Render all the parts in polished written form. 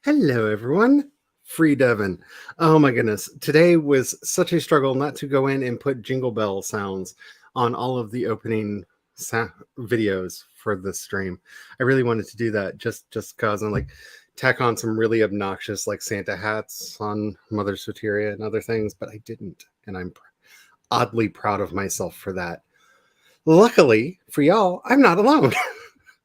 Hello, everyone. Free Devon. Oh my goodness. Today was such a struggle not to go in and put jingle bell sounds on all of the opening videos for this stream. I really wanted to do that just cause I'm like tack on some really obnoxious like Santa hats on Mother Soteria and other things, but I didn't. And I'm oddly proud of myself for that. Luckily for y'all, I'm not alone.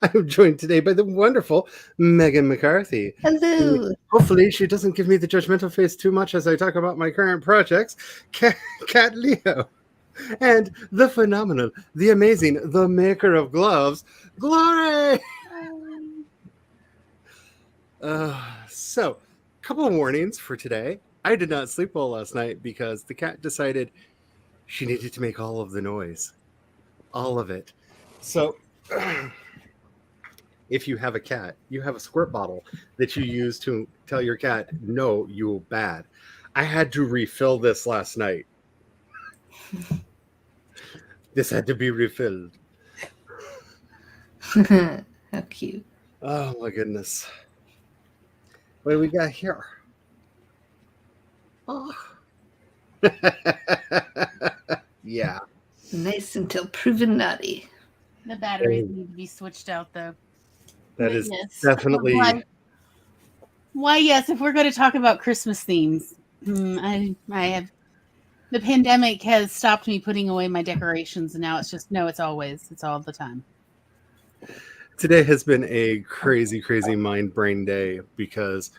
I'm joined today by the wonderful Megan McCarthy. Hello. Hopefully, she doesn't give me the judgmental face too much as I talk about my current projects. Cat Leo. And the phenomenal, the amazing, the maker of gloves, Glory! So, a couple of warnings for today. I did not sleep well last night because the cat decided she needed to make all of the noise. All of it. So... if you have a cat, you have a squirt bottle that you use to tell your cat, no, you're bad. I had to refill this last night. This had to be refilled. How cute. Oh my goodness. What do we got here? Oh. Yeah. Nice until proven naughty. The batteries need to be switched out, though. That is definitely... Why, yes, if we're going to talk about Christmas themes, I have... The pandemic has stopped me putting away my decorations, and now it's just, no, it's always. It's all the time. Today has been a crazy, crazy mind-brain day because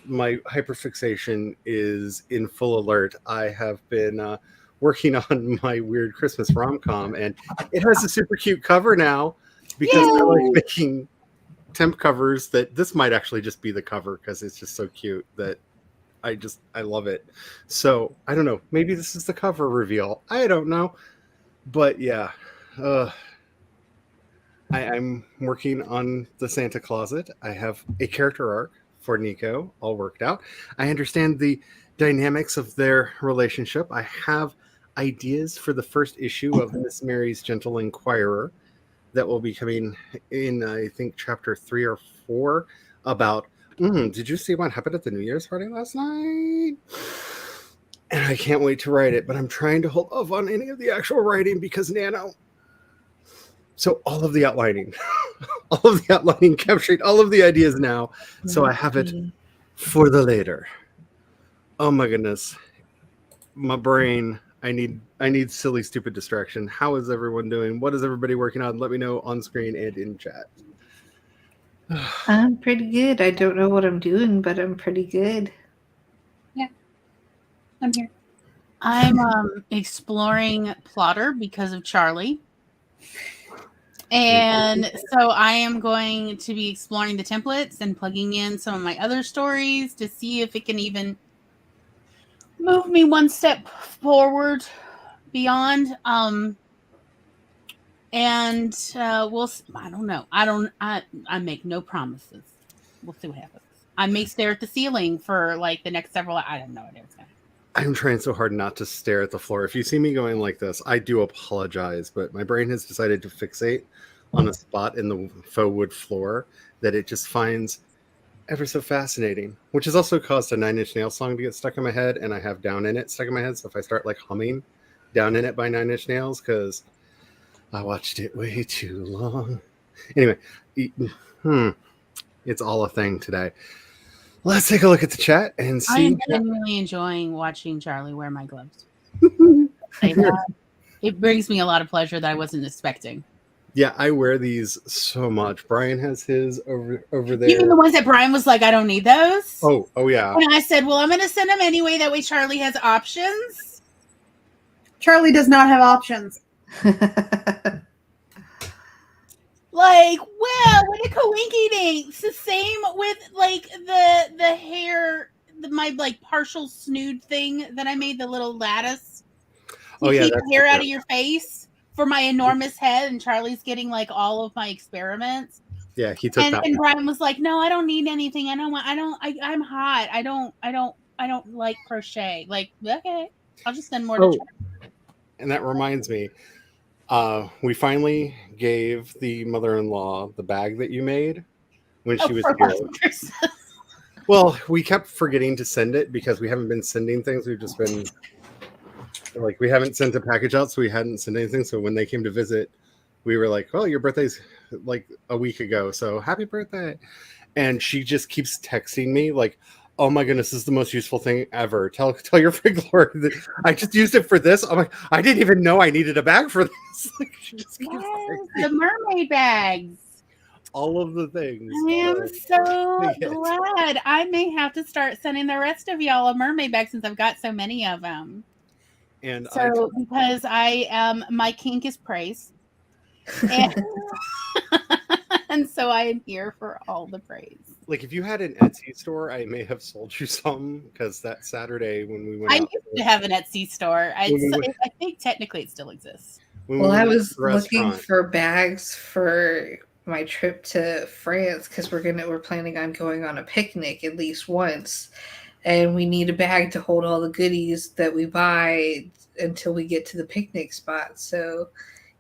my hyperfixation is in full alert. I have been working on my weird Christmas rom-com, and it has a super cute cover now because I like making temp covers that this might actually just be the cover because it's just so cute that I love it. So I don't know, maybe this is the cover reveal, I don't know, but yeah, I'm working on the Santa Closet. I have a character arc for Nico all worked out. I understand the dynamics of their relationship. I have ideas for the first issue of Miss Mary's Gentle Inquirer that will be coming in, I think, chapter 3 or 4 about, did you see what happened at the New Year's party last night? And I can't wait to write it, but I'm trying to hold off on any of the actual writing because NaNo. So all of the outlining, capturing all of the ideas now. So I have it for the later. Oh my goodness. My brain... I need silly, stupid distraction. How is everyone doing? What is everybody working on? Let me know on screen and in chat. I'm pretty good. I don't know what I'm doing, but I'm pretty good. Yeah, I'm here. I'm exploring Plotter because of Charlie. And so I am going to be exploring the templates and plugging in some of my other stories to see if it can even move me one step forward beyond. And we'll, I don't know. I make no promises. We'll see what happens. I may stare at the ceiling for like the next several, I have no idea what's going to I'm trying so hard not to stare at the floor. If you see me going like this, I do apologize, but my brain has decided to fixate on a spot in the faux wood floor that it just finds ever so fascinating, which has also caused a Nine Inch Nails song to get stuck in my head, and I have Down in It stuck in my head. So if I start like humming Down in It by Nine Inch Nails, because I watched it way too long. Anyway, it's all a thing today. Let's take a look at the chat and see. I am genuinely enjoying watching Charlie wear my gloves. It brings me a lot of pleasure that I wasn't expecting. Yeah, I wear these so much. Brian has his over there. Even the ones that Brian was like, I don't need those. Oh yeah. And I said, well, I'm going to send them anyway. That way Charlie has options. Charlie does not have options. Like, well, what a coinky dink. It's the same with like the hair, my like partial snood thing that I made, the little lattice. You keep the hair out of your face for my enormous head, and Charlie's getting like all of my experiments. Yeah, he took that. And Brian was like, "No, I don't need anything. I'm hot. I don't like crochet." Like, okay, I'll just send more to Charlie. And that reminds me, we finally gave the mother-in-law the bag that you made when she was here. Well, we kept forgetting to send it because we haven't been sending things. We've just been like, we haven't sent a package out, so we hadn't sent anything. So when they came to visit, we were like, well, your birthday's like a week ago, so happy birthday. And she just keeps texting me like, oh my goodness, this is the most useful thing ever. Tell your friend Glory that I just used it for this. I'm like, I didn't even know I needed a bag for this. Like, she just keeps Yes, texting the mermaid bags. all of the things. I am so Yes. glad. I may have to start sending the rest of y'all a mermaid bag since I've got so many of them. And So because I my kink is praise. And, and so I am here for all the praise. like, if you had an Etsy store, I may have sold you some, because that Saturday when we went I out, used to have an Etsy store. I When we think technically it still exists. when Well, we I went to was the looking restaurant, for bags for my trip to France because we're planning on going on a picnic at least once, and we need a bag to hold all the goodies that we buy until we get to the picnic spot. So,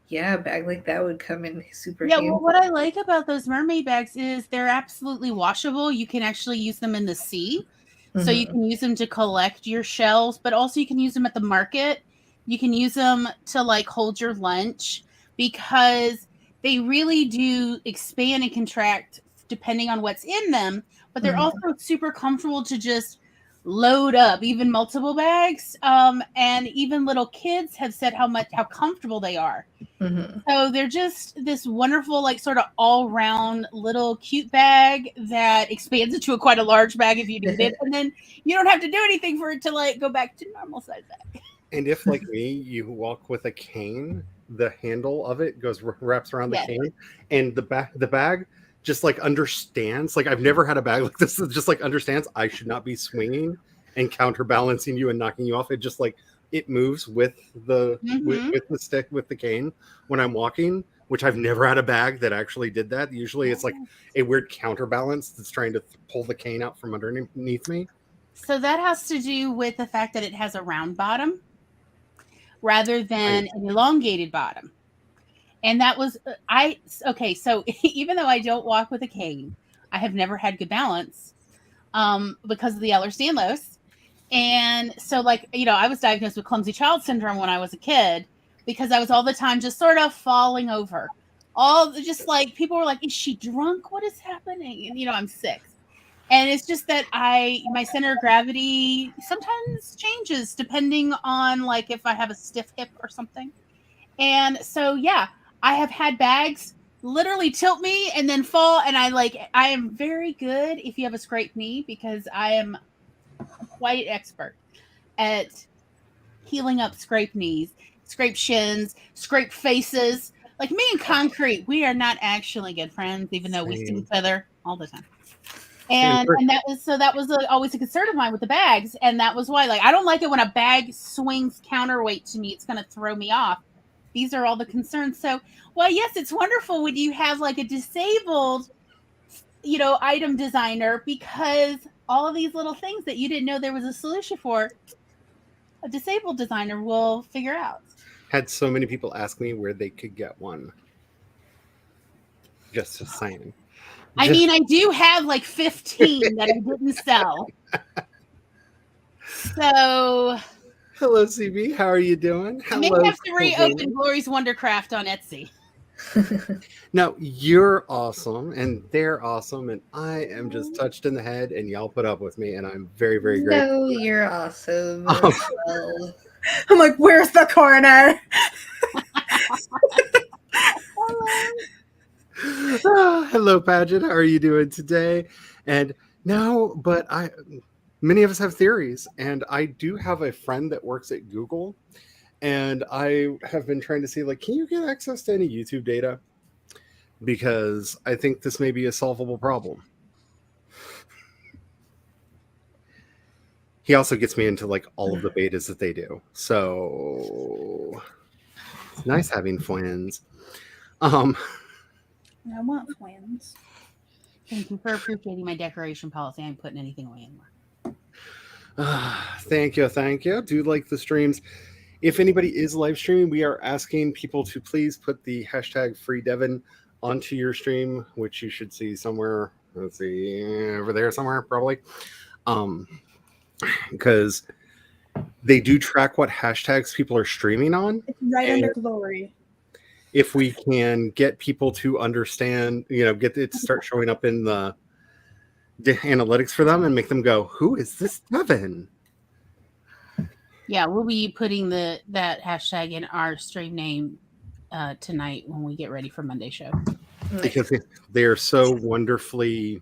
yeah, a bag like that would come in super Yeah, handy. well, what I like about those mermaid bags is they're absolutely washable. You can actually use them in the sea. So you Mhm. can use them to collect your shells, but also you can use them at the market. You can use them to like hold your lunch because they really do expand and contract depending on what's in them, but they're Mhm. also super comfortable to just load up, even multiple bags. And even little kids have said how comfortable they are. Mhm. So they're just this wonderful, like sort of all round little cute bag that expands into quite a large bag if you need it. And then you don't have to do anything for it to like go back to normal size bag. and if like me, you walk with a cane, the handle of it wraps around the Yes. cane, and the bag just like understands. Like, I've never had a bag like this that just like understands I should not be swinging and counterbalancing you and knocking you off. It just like, it moves with Mhm. with the stick, with the cane when I'm walking, which I've never had a bag that actually did that. Usually it's like a weird counterbalance that's trying to pull the cane out from underneath me. So that has to do with the fact that it has a round bottom rather than an elongated bottom. And that was okay. So even though I don't walk with a cane, I have never had good balance because of the Ehlers-Danlos. And so, like, I was diagnosed with clumsy child syndrome when I was a kid because I was all the time just sort of falling over. Just like people were like, is she drunk? What is happening? And, I'm 6. And it's just that my center of gravity sometimes changes depending on like if I have a stiff hip or something. And so, yeah, I have had bags literally tilt me and then fall. And I am very good if you have a scraped knee because I am quite expert at healing up scraped knees, scraped shins, scraped faces. Like me and concrete, we are not actually good friends, even though we see each other all the time. And that was always a concern of mine with the bags, and that was why, like, I don't like it when a bag swings counterweight to me; it's going to throw me off. These are all the concerns. So, well, yes, it's wonderful when you have like a disabled, item designer because all of these little things that you didn't know there was a solution for, a disabled designer will figure out. Had so many people ask me where they could get one. Just saying. I mean, I do have like 15 that I didn't sell. So Hello, CB. How are you doing? I may Hello, have to reopen Sylvana. Glory's Wondercraft on Etsy. Now, you're awesome, and they're awesome, and I am just touched in the head, and y'all put up with me, and I'm very, very grateful. No, you're awesome. Um, Well, I'm like, where's the coroner? Hello, Paget. How are you doing today? And no, but many of us have theories, and I do have a friend that works at Google, and I have been trying to see, like, can you get access to any YouTube data? Because I think this may be a solvable problem. He also gets me into like all of the betas that they do, so it's nice having friends. I want twins. Thank you for appreciating my decoration policy. I ain't putting anything away anymore. Thank you. Do like the streams. If anybody is live streaming, we are asking people to please put the hashtag FreeDevin onto your stream, which you should see somewhere Let's see, over there somewhere probably. Because they do track what hashtags people are streaming on. It's right And under glory. if we can get people to understand, get it to start showing up in the analytics for them and make them go, "Who is this Devin?" Yeah, we'll be putting that hashtag in our stream name tonight when we get ready for Monday show. Because they are so wonderfully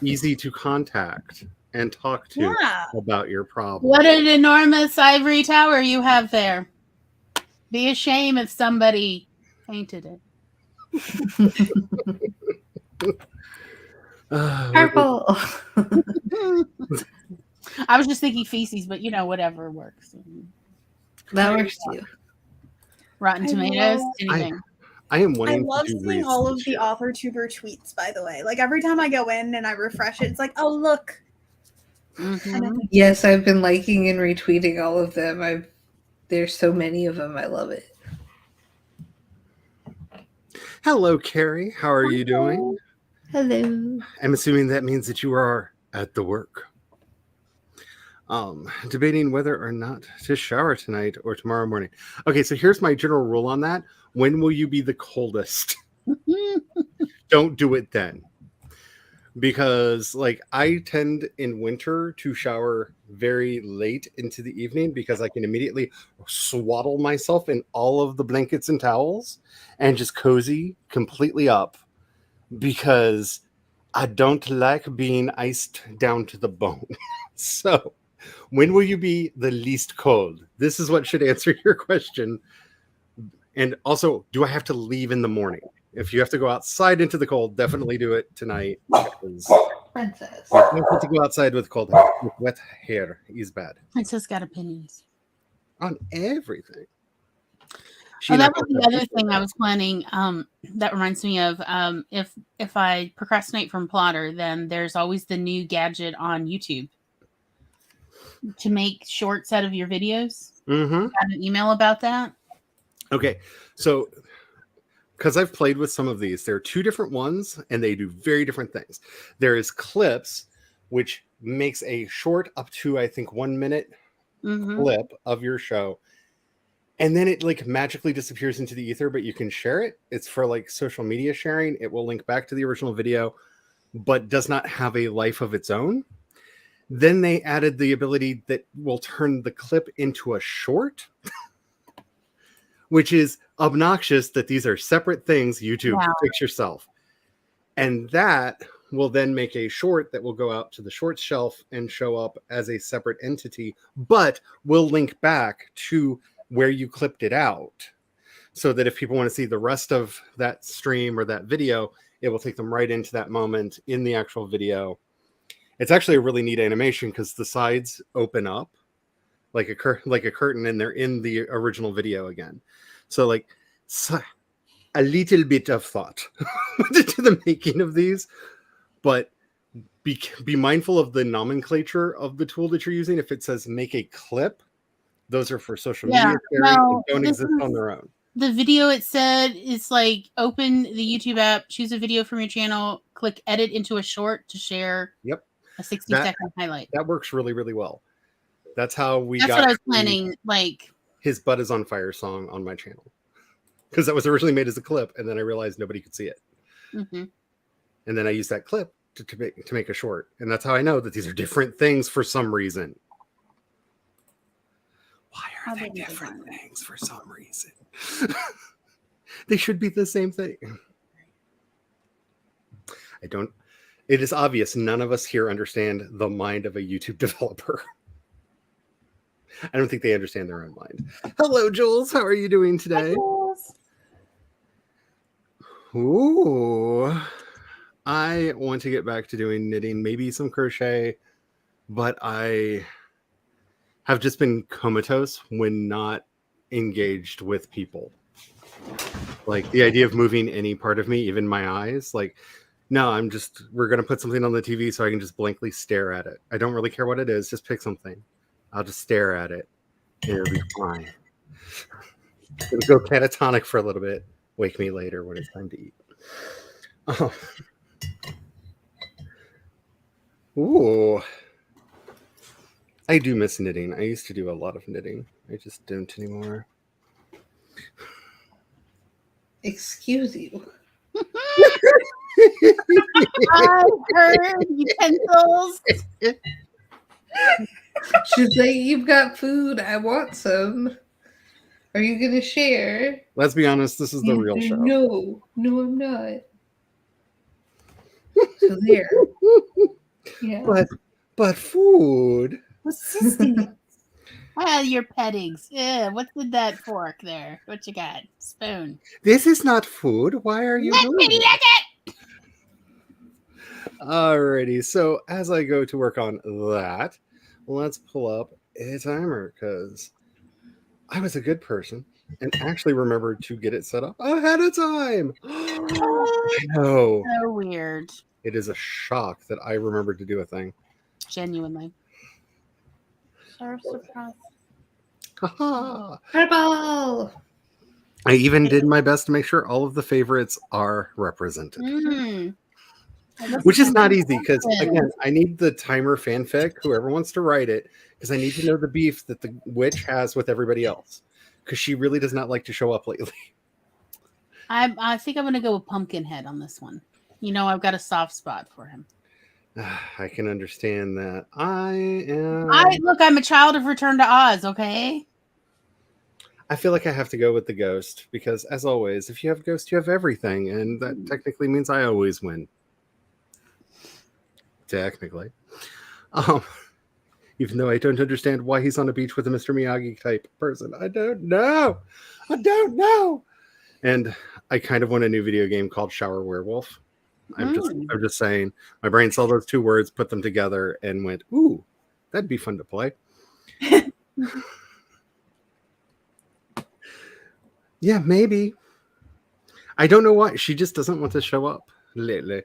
easy to contact and talk to about your problem. What an enormous ivory tower you have there. Be a shame if somebody painted it. Purple. I was just thinking feces, but whatever works. That works too. Rotten Tomatoes, anything. I am I wanting love to do seeing all of the author tuber tweets, by the way. Like every time I go in and I refresh it, it's like, oh look. Mm-hmm. Yes, I've been liking and retweeting all of them. There's so many of them. I love it. Hello, Carrie. How are you doing? Hello. I'm assuming that means that you are at the work. Debating whether or not to shower tonight or tomorrow morning. Okay, so here's my general rule on that. When will you be the coldest? Don't do it then. Because I tend in winter to shower very late into the evening because I can immediately swaddle myself in all of the blankets and towels and just cozy completely up because I don't like being iced down to the bone. So when will you be the least cold? This is what should answer your question. And also, do I have to leave in the morning? If you have to go outside into the cold, definitely do it tonight. Princess. You don't have to go outside with cold hair. With wet hair is bad. Princess got opinions. On everything. That was the other thing I was planning. That reminds me of if I procrastinate from Plotter, then there's always the new gadget on YouTube to make shorts out of your videos. Mm-hmm. Got an email about that. Okay, so because I've played with some of these, there are two different ones, and they do very different things. There is Clips, which makes a short up to, I think, 1 minute clip of your show. And then it magically disappears into the ether, but you can share it. It's for social media sharing. It will link back to the original video, but does not have a life of its own. Then they added the ability that will turn the clip into a short, which is obnoxious that these are separate things. YouTube, fix yourself. And that will then make a short that will go out to the shorts shelf and show up as a separate entity, but will link back to where you clipped it out, so that if people want to see the rest of that stream or that video, it will take them right into that moment in the actual video. It's actually a really neat animation because the sides open up like a curtain, and they're in the original video again. So a little bit of thought went into the making of these, but be mindful of the nomenclature of the tool that you're using. If it says make a clip, those are for social media sharing and don't exist on their own. The video, it said, is open the YouTube app, choose a video from your channel, click edit into a short to share. Yep. A 60-second highlight. That works really, really well. That's how That's what I was planning. His Butt is on Fire song on my channel, because that was originally made as a clip, and then I realized nobody could see it. Mm-hmm. And then I used that clip to make a short, and that's how I know that these are different things for some reason. Why are they different things for some reason? They should be the same thing. It is obvious none of us here understand the mind of a YouTube developer. I don't think they understand their own mind. Hello, Jules. How are you doing today? Ooh. I want to get back to doing knitting, maybe some crochet, but I have just been comatose when not engaged with people. The idea of moving any part of me, even my eyes, no, we're going to put something on the TV so I can just blankly stare at it. I don't really care what it is. Just pick something. I'll just stare at it. It'll be fine. It'll go catatonic for a little bit. Wake me later when it's time to eat. Oh. Ooh, I do miss knitting. I used to do a lot of knitting. I just don't anymore. Excuse you. I heard utensils. She's like, you've got food. I want some. Are you gonna share? Let's be honest, this is the real show. No, I'm not. So there. Yeah. But food. What's sustenance? Well, your pettings. What's with that fork there? What you got? Spoon. This is not food. Why are you Let doing me this? lick it! Alrighty, so as I go to work on that, let's pull up a timer because I was a good person and actually remembered to get it set up ahead of time. I know. So weird. It is a shock that I remembered to do a thing. Genuinely. So surprised. Haha. Fireball! I even did my best to make sure all of the favorites are represented. Mm. Which is not easy because, again, I need the timer fanfic, whoever wants to write it, because I need to know the beef that the witch has with everybody else. Because she really does not like to show up lately. I think I'm going to go with Pumpkinhead on this one. You know, I've got a soft spot for him. I can understand that. I'm a child of Return to Oz, okay? I feel like I have to go with the ghost because, as always, if you have ghost, you have everything, and that technically means I always win. Technically, even though I don't understand why he's on a beach with a Mr. Miyagi type person, I don't know. And I kind of want a new video game called Shower Werewolf. I'm just saying. My brain saw those two words, put them together, and went, "Ooh, that'd be fun to play." Yeah, maybe. I don't know why. She just doesn't want to show up lately.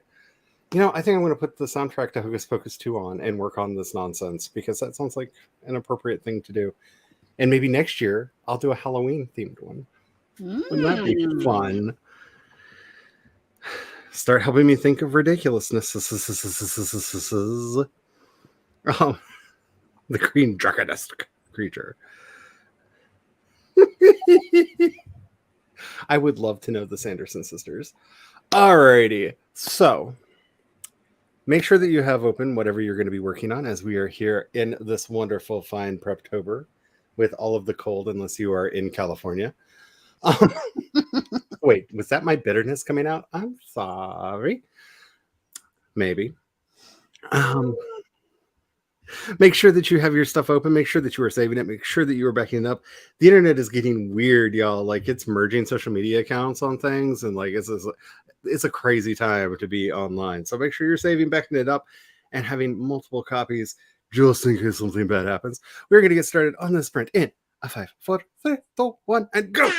You know, I think I'm going to put the soundtrack to Hocus Pocus 2 on and work on this nonsense because that sounds like an appropriate thing to do. And maybe next year I'll do a Halloween themed one. Wouldn't that be fun? Start helping me think of ridiculousness. The green draconesque creature. I would love to know the Sanderson sisters. Alrighty, so make sure that you have open whatever you're going to be working on as we are here in this wonderful, fine Preptober with all of the cold, unless you are in California. Wait, was that my bitterness coming out? I'm sorry. Maybe. Make sure that you have your stuff open. Make sure that you are saving it. Make sure that you are backing it up. The internet is getting weird, y'all. Like it's merging social media accounts on things, and like it's a crazy time to be online. So make sure you're saving, backing it up, and having multiple copies just in case something bad happens. We're going to get started on this sprint in a 5, 4, 3, 2, 1, and go.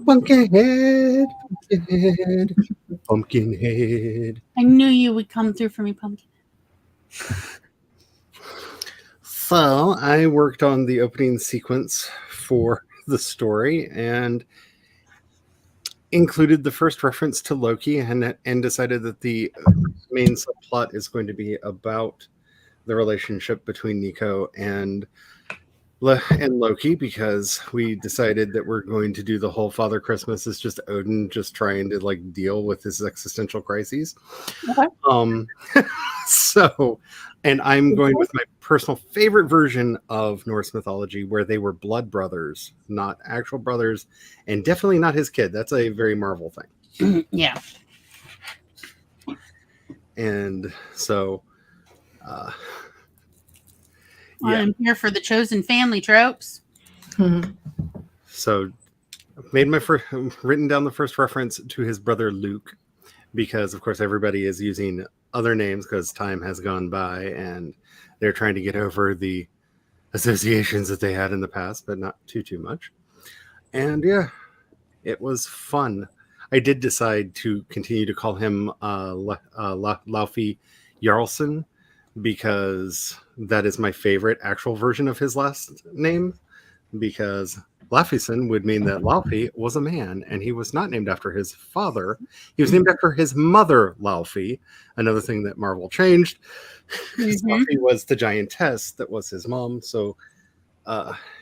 Pumpkinhead, Pumpkinhead, Pumpkinhead. I knew you would come through for me, Pumpkin. So I worked on the opening sequence for the story and included the first reference to Loki and decided that the main subplot is going to be about the relationship between Nico and Loki, because we decided that we're going to do the whole Father Christmas is just Odin just trying to like deal with his existential crises. Okay. So, and I'm going with my personal favorite version of Norse mythology, where they were blood brothers, not actual brothers, and definitely not his kid. That's a very Marvel thing. Yeah. And so, yeah. I'm here for the chosen family tropes. So, made my first, written down the first reference to his brother Luke, because of course everybody is using other names because time has gone by and they're trying to get over the associations that they had in the past, but not too much. And yeah, it was fun. I did decide to continue to call him Laufey Jarlson, because that is my favorite actual version of his last name, because Laufeyson would mean that Laufey was a man, and he was not named after his father. He was named after his mother, Laufey, another thing that Marvel changed. Laufey was the giantess that was his mom, so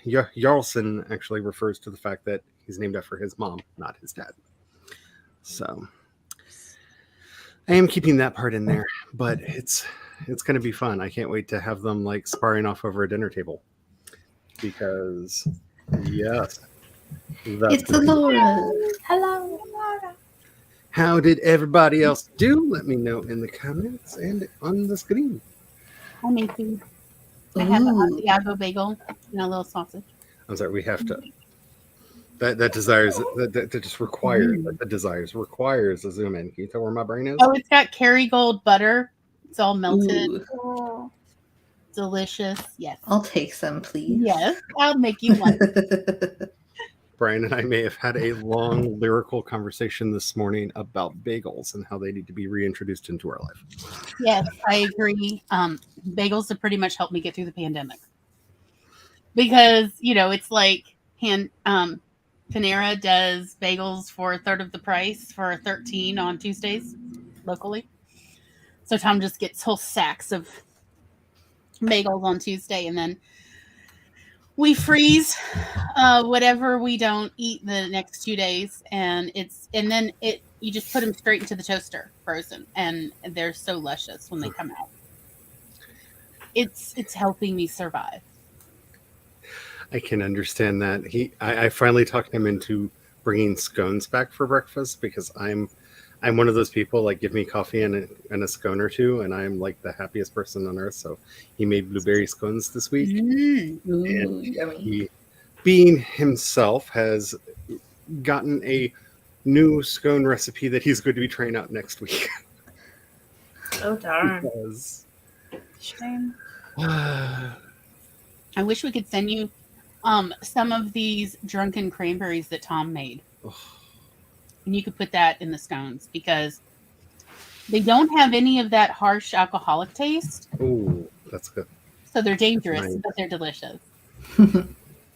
Jarlson actually refers to the fact that he's named after his mom, not his dad. So I am keeping that part in there, but it's going to be fun. I can't wait to have them like sparring off over a dinner table, because yes, It's Laura. Hello, Laura. How did everybody else do? Let me know in the comments and on the screen. I made food. I have an Asiago bagel and a little sausage. I'm sorry, we have to. That desires that just requires requires a zoom in. Can you tell where my brain is? Oh, it's got Kerrygold butter. It's all melted. Oh. Delicious. Yes. I'll take some, please. Yes. I'll make you one. Brian and I may have had a long lyrical conversation this morning about bagels and how they need to be reintroduced into our life. Yes, I agree. Bagels have pretty much helped me get through the pandemic, because it's like Panera does bagels for a third of the price for $13 on Tuesdays locally. So Tom just gets whole sacks of bagels on Tuesday, and then we freeze whatever we don't eat the next 2 days, and then you just put them straight into the toaster, frozen, and they're so luscious when they come out. It's helping me survive. I can understand that. I finally talked him into bringing scones back for breakfast, because I'm one of those people, like, give me coffee and a scone or two, and I'm like the happiest person on earth. So he made blueberry scones this week. And he, being himself, has gotten a new scone recipe that he's going to be trying out next week. Oh darn. Because, Shame. I wish we could send you some of these drunken cranberries that Tom made. And you could put that in the scones, because they don't have any of that harsh alcoholic taste. oh, that's good. So they're dangerous, Nice. but they're delicious.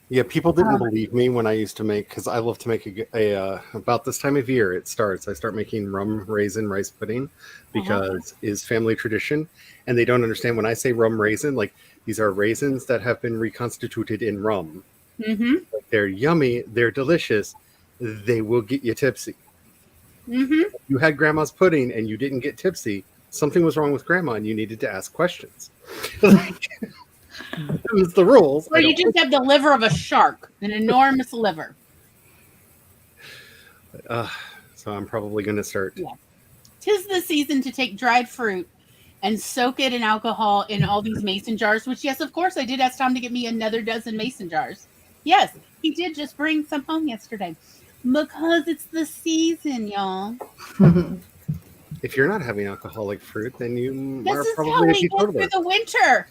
Yeah, people didn't believe me when I used to make, because I love to make a about this time of year it starts. I start making rum raisin rice pudding, because is family tradition, and they don't understand when I say rum raisin, like, these are raisins that have been reconstituted in rum. Mm-hmm. Like, they're yummy, they're delicious, they will get you tipsy. Mm-hmm. If you had grandma's pudding and you didn't get tipsy, something was wrong with grandma and you needed to ask questions. It's the rules. Or you just have the liver of a shark, an enormous liver. So I'm probably going to start. Yeah. 'Tis the season to take dried fruit and soak it in alcohol in all these mason jars, which, yes, of course, I did ask Tom to get me another dozen mason jars. Yes, he did just bring some home yesterday, because it's the season, y'all. If you're not having alcoholic fruit, then you This are is how probably a we get through teetotaler. the winter.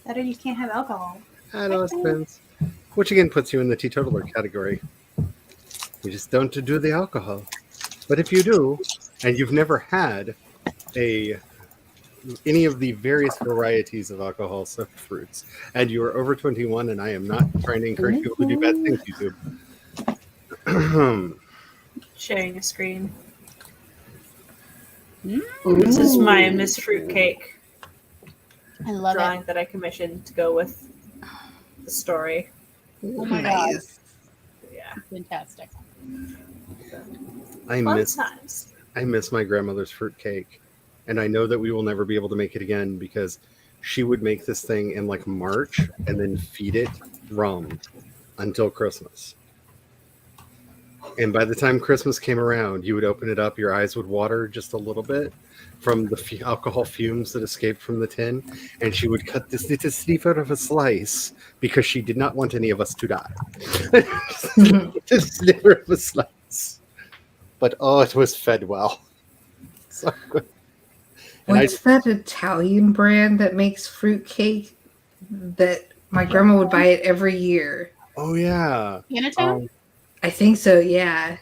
That or you can't have alcohol. I know it depends. Which again puts you in the teetotaler category. You just don't do the alcohol. But if you do, and you've never had any of the various varieties of alcohol soaked fruits, and you are over 21, and I am not trying to encourage people to do bad things, YouTube. Sharing a screen. Ooh. This is my Miss Fruitcake I love drawing it. that I commissioned to go with the story. Oh my god, Nice. Yeah. fantastic. I Fun miss times. my grandmother's fruit cake, and I know that we will never be able to make it again because she would make this thing in like March and then feed it rum until Christmas. And by the time Christmas came around, you would open it up, your eyes would water just a little bit from the alcohol fumes that escaped from the tin, and she would cut this little sniff out of a slice because she did not want any of us to die. Just sliver of a slice. But oh, it was fed well. So good. And What's that Italian brand that makes fruitcake? That my grandma would buy it every year. Oh yeah. Panettone? I think so. Yeah,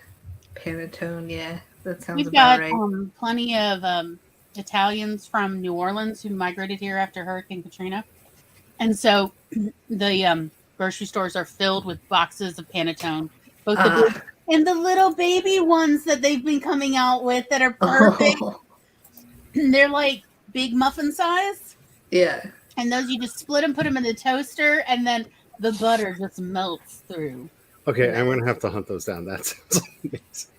Panettone. Yeah, that sounds We've about got right. plenty of Italians from New Orleans who migrated here after Hurricane Katrina. And so the grocery stores are filled with boxes of Panettone, both the big and the little baby ones that they've been coming out with that are perfect. Oh, They're like big muffin size. yeah. And those you just split them, put them in the toaster, and then the butter just melts through. Okay, I'm gonna have to hunt those down. That sounds amazing.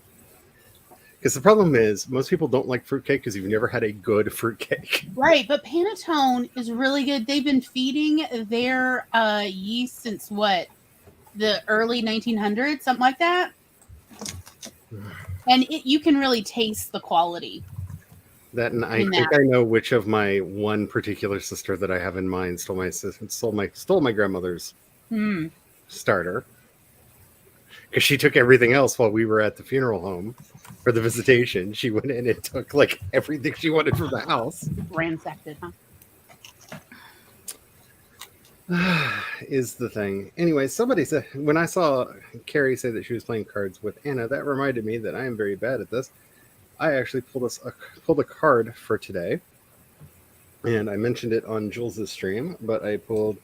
Because the problem is, most people don't like fruitcake because you've never had a good fruitcake. Right, but Panettone is really good. They've been feeding their yeast since what? The early 1900s, something like that. And you can really taste the quality. That, and I think I know which of my one particular sister that I have in mind stole my grandmother's starter, because she took everything else while we were at the funeral home for the visitation. She went in and took like everything she wanted from the house. Ransacked it, huh? Is the thing. Anyway, somebody said, when I saw Carrie say that she was playing cards with Anna, that reminded me that I am very bad at this. I actually pulled a card for today, and I mentioned it on Jules' stream, but I pulled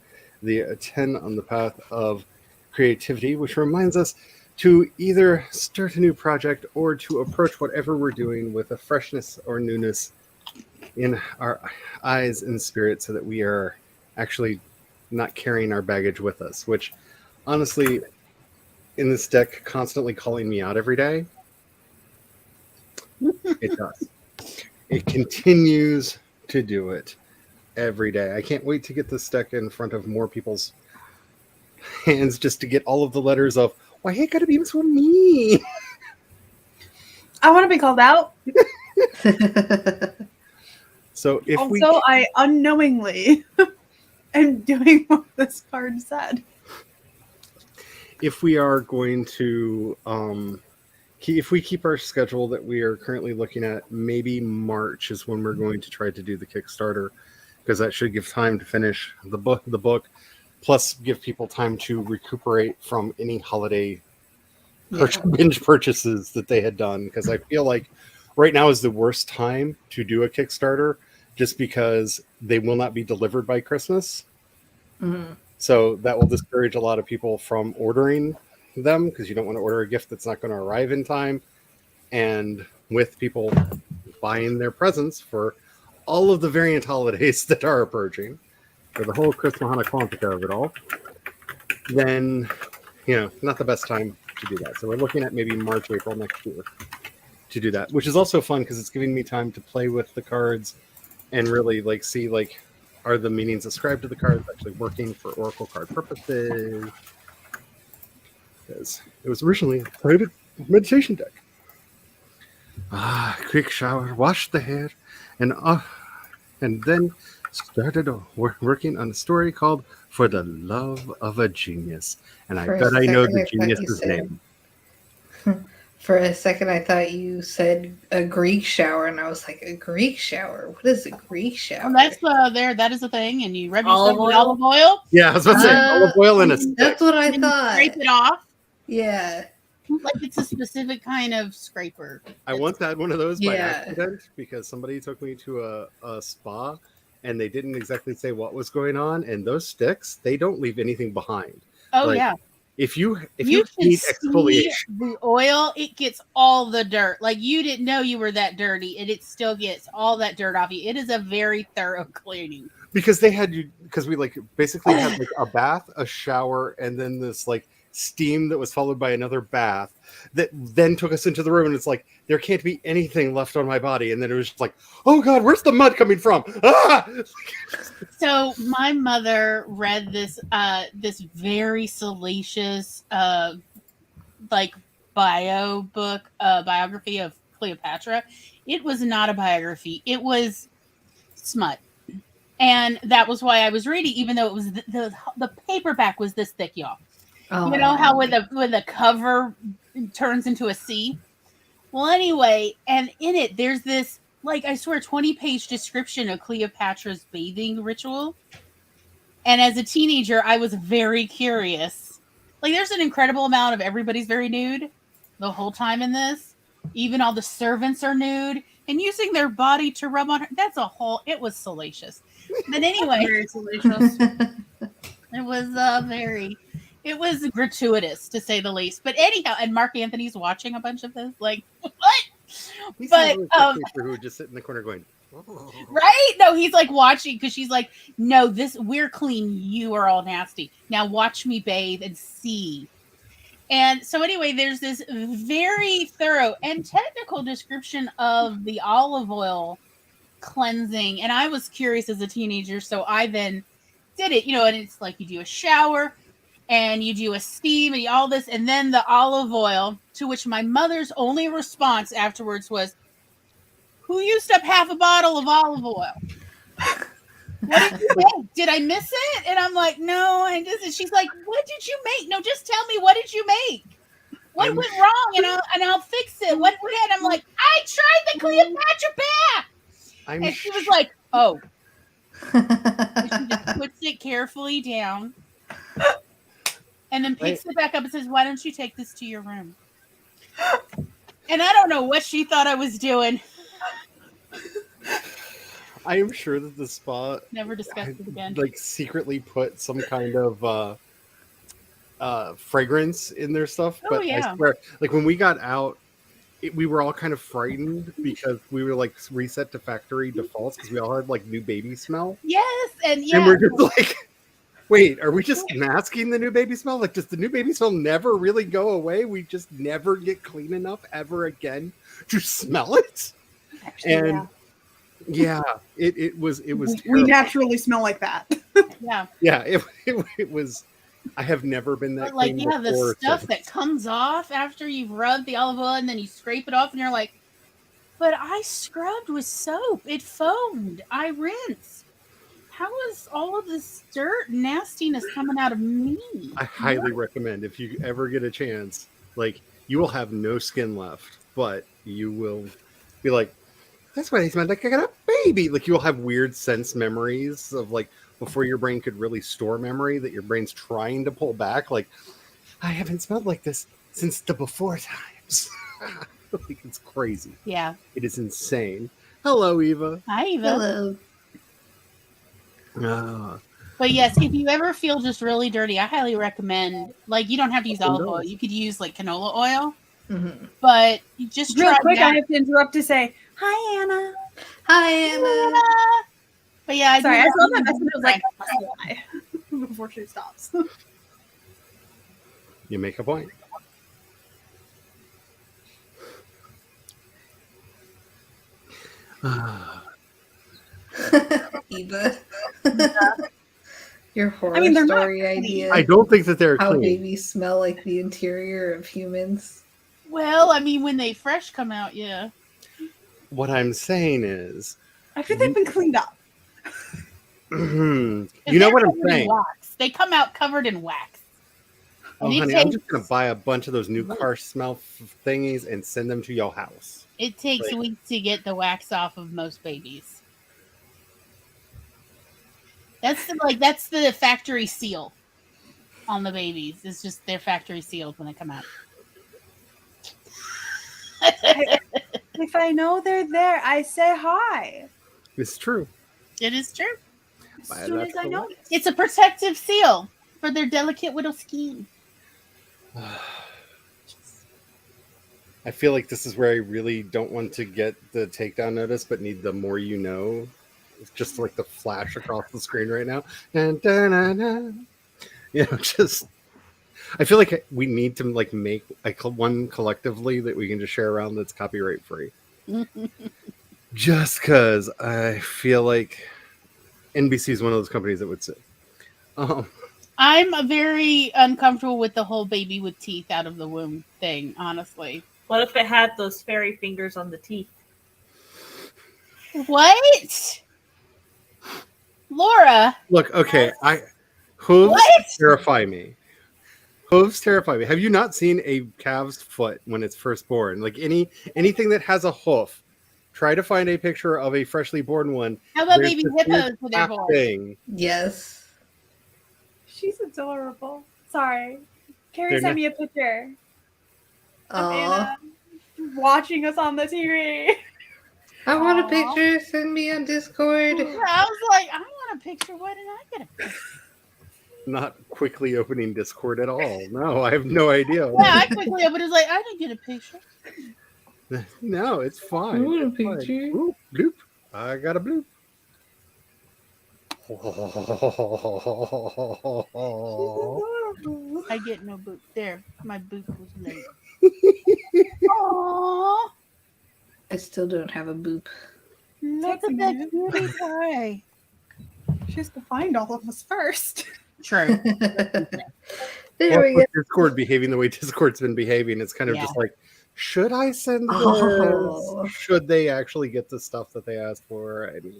the 10 on the path of creativity, which reminds us to either start a new project or to approach whatever we're doing with a freshness or newness in our eyes and spirit, so that we are actually not carrying our baggage with us, which honestly, in this deck, constantly calling me out every day. It does. It continues to do it every day. I can't wait to get this deck in front of more people's hands just to get all of the letters of, why it gotta be so me? I want to be called out. So if I unknowingly am doing what this card said. If we are going to if we keep our schedule that we are currently looking at, maybe March is when we're going to try to do the Kickstarter, because that should give time to finish the book, plus give people time to recuperate from any holiday binge purchases that they had done. Because I feel like right now is the worst time to do a Kickstarter, just because they will not be delivered by Christmas. Mm-hmm. So that will discourage a lot of people from ordering them, because you don't want to order a gift that's not going to arrive in time. And with people buying their presents for all of the variant holidays that are approaching, for the whole Christmas Hanukkah of it all, then, not the best time to do that. So we're looking at maybe March, April next year to do that, which is also fun because it's giving me time to play with the cards and really see are the meanings ascribed to the cards actually working for Oracle card purposes? Because it was originally a private meditation deck. Quick shower, washed the hair, and then started working on a story called For the Love of a Genius. And I bet I know the genius's name. For a second, I thought you said a Greek shower, and I was like, a Greek shower? What is a Greek shower? Well, that's there. That is a thing, and you rub yourself Olive with oil? olive oil. Yeah, I was about to say olive oil and a stick. That's what I And then you thought. scrape it off. Yeah. Like it's a specific kind of scraper. I once had one of those by Yeah. accident because somebody took me to a spa and they didn't exactly say what was going on. And those sticks, they don't leave anything behind. Oh Like, yeah. If you You can need see exfoliation, the oil, it gets all the dirt. Like you didn't know you were that dirty, and it still gets all that dirt off you. It is a very thorough cleaning. because they had you, because we like basically had like a bath, a shower, and then this like steam that was followed by another bath that then took us into the room. And it's like, there can't be anything left on my body. And then it was just like, oh God, where's the mud coming from? Ah! So my mother read this this very salacious like biography of Cleopatra. It was not a biography. It was smut. And that was why I was reading, even though it was the paperback was this thick, y'all. Oh, You know how when the cover turns into a C? Well, anyway, and in it there's this, like, I swear 20-page description of Cleopatra's bathing ritual. And as a teenager, I was very curious. Like, there's an incredible amount of everybody's very nude the whole time in this. Even all the servants are nude and using their body to rub on her. That's a whole, it was salacious. But anyway, Very salacious. it was it was gratuitous to say the least. But anyhow, and Mark Anthony's watching a bunch of this, like, what? He's But, really a creature who would just sit in the corner going, oh. Right? No, he's like watching because she's like, no, we're clean. You are all nasty. Now watch me bathe and see. And so anyway, there's this very thorough and technical description of the olive oil cleansing. And I was curious as a teenager, so I then did it, and it's like you do a shower and you do a steam and all this, and then the olive oil, to which my mother's only response afterwards was, who used up half a bottle of olive oil? What did you make? Did I miss it? And I'm like, no, I just. She's like, what did you make? No, just tell me, what did you make? What went wrong? And I'll fix it. What did? I'm like, I tried the Cleopatra bath. And she was like, oh. And she just puts it carefully down. And then picks it back up and says, why don't you take this to your room? And I don't know what she thought I was doing. I am sure that the spa Never discussed it again. like secretly put some kind of fragrance in their stuff. Oh, But yeah. I swear, like when we got out, we were all kind of frightened because we were like reset to factory defaults because we all had like new baby smell. Yes, and yeah. And we're just like, wait, are we just masking the new baby smell? Like, does the new baby smell never really go away? We just never get clean enough ever again to smell it? Actually, And yeah, it was we terrible. naturally smell like that. Yeah. Yeah, it was. I have never been that But like, clean yeah, the before, stuff so- that comes off after you've rubbed the olive oil and then you scrape it off and you're like, but I scrubbed with soap. It foamed. I rinsed. How is all of this dirt and nastiness coming out of me? I highly recommend if you ever get a chance. Like, you will have no skin left, but you will be like, that's why I smelled like I got a baby. Like, you'll have weird sense memories of like before your brain could really store memory that your brain's trying to pull back. Like, I haven't smelled like this since the before times. Like, it's crazy. Yeah. It is insane. Hello, Eva. Hi, Eva. Hello. But yes, if you ever feel just really dirty, I highly recommend, like, you don't have to use olive oil. You could use like canola oil, Mm-hmm. but you just Real try quick, that. I have to interrupt to say hi, Anna. Hi, Anna. But yeah, Sorry, I do saw that that. message. I was like, "Must lie," before she stops. You make a point. Eva. Your horror I mean, they're not story idea. I don't think that they're How clean. babies smell like the interior of humans. Well, I mean, when they fresh come out, yeah. What I'm saying is, After they've been cleaned up. you If know they're what I'm covered in saying. wax, they come out covered in wax. Oh, And it honey, I'm just takes- gonna buy a bunch of those new car smell thingies and send them to your house. It takes Like- weeks to get the wax off of most babies. That's the factory seal on the babies. It's just they're factory sealed when they come out. If I know they're there, I say hi. It's true. It is true. As Buy soon that as I for know. wax. It's a protective seal for their delicate little skin. I feel like this is where I really don't want to get the takedown notice, but need the more you know. It's just like the flash across the screen right now. And just I feel like we need to like make one collectively that we can just share around that's copyright free. Just because I feel like NBC is one of those companies that would say, I'm very uncomfortable with the whole baby with teeth out of the womb thing, honestly. What if it had those fairy fingers on the teeth? What? Laura. look, okay, hooves What? terrify me. Hooves terrify me. Have you not seen a calf's foot when it's first born? Like anything that has a hoof, try to find a picture of a freshly born one. How about There's baby this hippos weird when they're calf born? thing. Yes. She's adorable. Sorry. Carrie They're sent not- me a picture of Aw. Anna watching us on the TV. I want a Aw. picture. Send me on Discord. I was like, I want a picture. Why did I get a picture? Not quickly opening Discord at all. No, I have no idea. Yeah, I quickly opened it. Was like, I didn't get a picture. No, it's fine. I want a It's fine. picture. Oop, bloop. I got a bloop. I get no boot. There, my boot was late. Aww, I still don't have a boop. look Takes a at that minute. cutie pie. She has to find all of us first. True. There we go. With Discord behaving the way Discord's been behaving, it's kind of Yeah. just like, should I send this? Oh. Should they actually get the stuff that they asked for? I mean,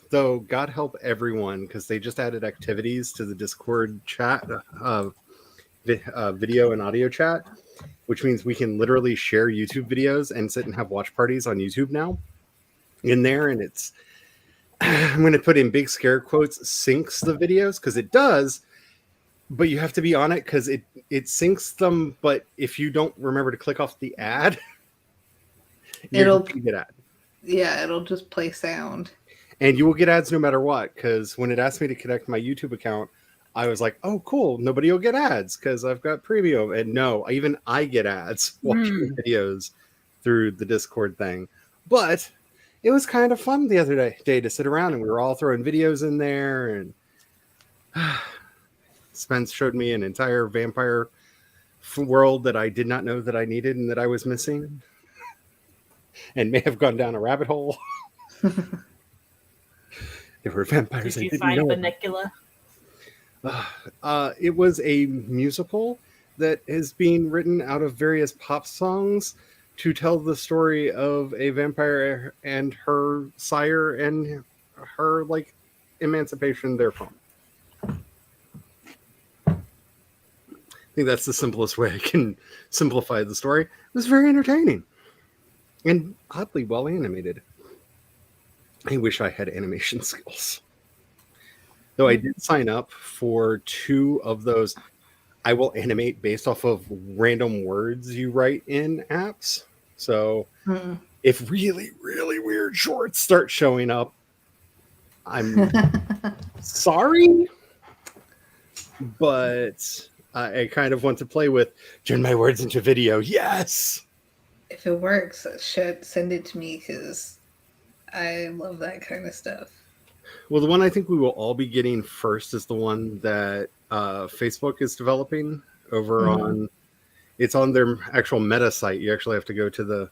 though, God help everyone, because they just added activities to the Discord chat, video and audio chat, which means we can literally share YouTube videos and sit and have watch parties on YouTube now in there. And it's, I'm going to put in big scare quotes, syncs the videos, because it does, but you have to be on it because it syncs them. But if you don't remember to click off the ad, It'll- you get ad. Yeah, it'll just play sound. And you will get ads no matter what, because when it asked me to connect my YouTube account, I was like, oh, cool. Nobody will get ads because I've got premium. And no, even I get ads watching videos through the Discord thing. But it was kind of fun the other day to sit around and we were all throwing videos in there. And Spence showed me an entire vampire world that I did not know that I needed and that I was missing and may have gone down a rabbit hole. There were vampires Did I you didn't find know. Bunnicula? It was a musical that is being written out of various pop songs to tell the story of a vampire and her sire and her like emancipation therefrom. I think that's the simplest way I can simplify the story. It was very entertaining and oddly well animated. I wish I had animation skills. Though I did sign up for 2 of those I will animate based off of random words you write in apps. So Mm. if really, really weird shorts start showing up, I'm sorry, but I kind of want to play with turn my words into video. Yes. If it works, send it to me because I love that kind of stuff. Well, the one I think we will all be getting first is the one that Facebook is developing over Mhm. on. It's on their actual Meta site. You actually have to go to the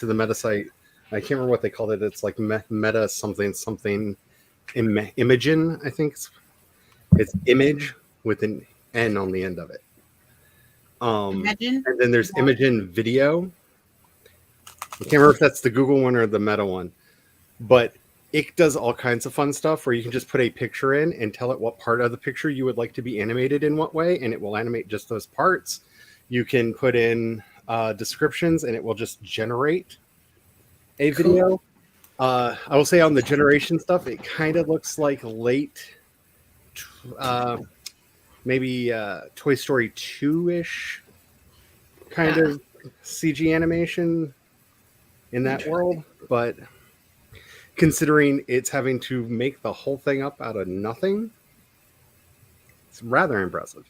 Meta site. I can't remember what they called it. It's like Meta something Imagen. I think it's image with an N on the end of it. Imagine. And then there's Imagen Video. I can't remember if that's the Google one or the Meta one, but it does all kinds of fun stuff where you can just put a picture in and tell it what part of the picture you would like to be animated in what way, and it will animate just those parts. You can put in descriptions and it will just generate a Cool. video. I will say on the generation stuff, it kind of looks like late, maybe Toy Story 2-ish kind of CG animation in that world. But considering it's having to make the whole thing up out of nothing, it's rather impressive.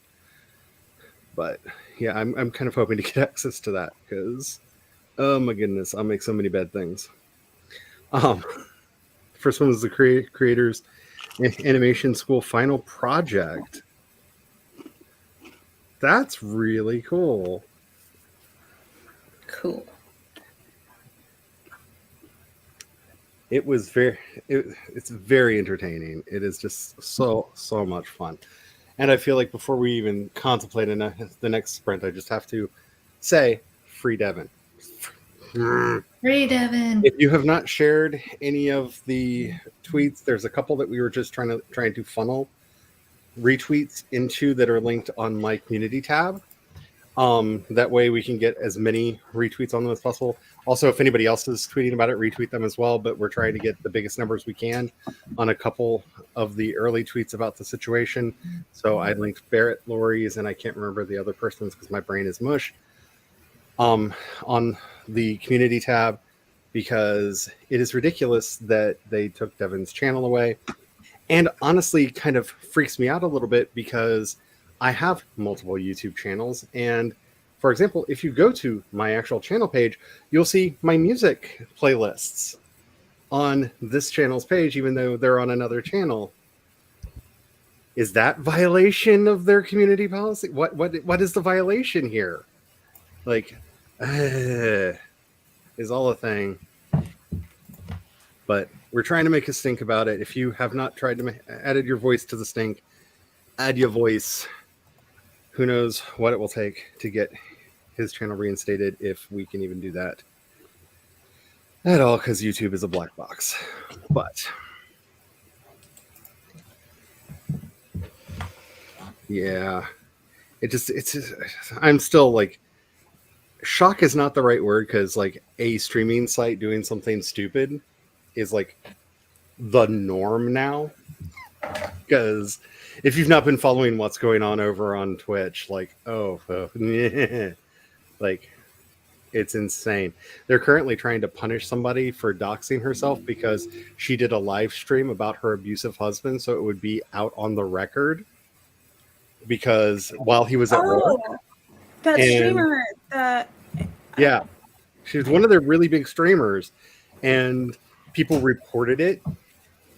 But yeah, I'm kind of hoping to get access to that because, oh my goodness, I'll make so many bad things. First one was the creators animation school final project. That's really cool. Cool. It's very entertaining. It is just so much fun. And I feel like before we even contemplate the next sprint, I just have to say, free Devin. Free Devin. If you have not shared any of the tweets, there's a couple that we were just trying to funnel retweets into that are linked on my community tab. That way we can get as many retweets on them as possible. Also, if anybody else is tweeting about it, retweet them as well. But we're trying to get the biggest numbers we can on a couple of the early tweets about the situation. So I linked Barrett, Lori's, and I can't remember the other person's because my brain is mush. On the community tab, because it is ridiculous that they took Devin's channel away. And honestly, kind of freaks me out a little bit because I have multiple YouTube channels. And for example, if you go to my actual channel page, you'll see my music playlists on this channel's page, even though they're on another channel. Is that violation of their community policy? What is the violation here? Like, is all a thing. But we're trying to make a stink about it. If you have not tried to added your voice to the stink, add your voice. Who knows what it will take to get his channel reinstated, if we can even do that at all, because YouTube is a black box. But yeah, I'm still like, shock is not the right word, because like a streaming site doing something stupid is like the norm now. Because if you've not been following what's going on over on Twitch, like, like, it's insane. They're currently trying to punish somebody for doxing herself because she did a live stream about her abusive husband, so it would be out on the record. Because while he was at work, that and streamer, yeah, she was one of their really big streamers, and people reported it,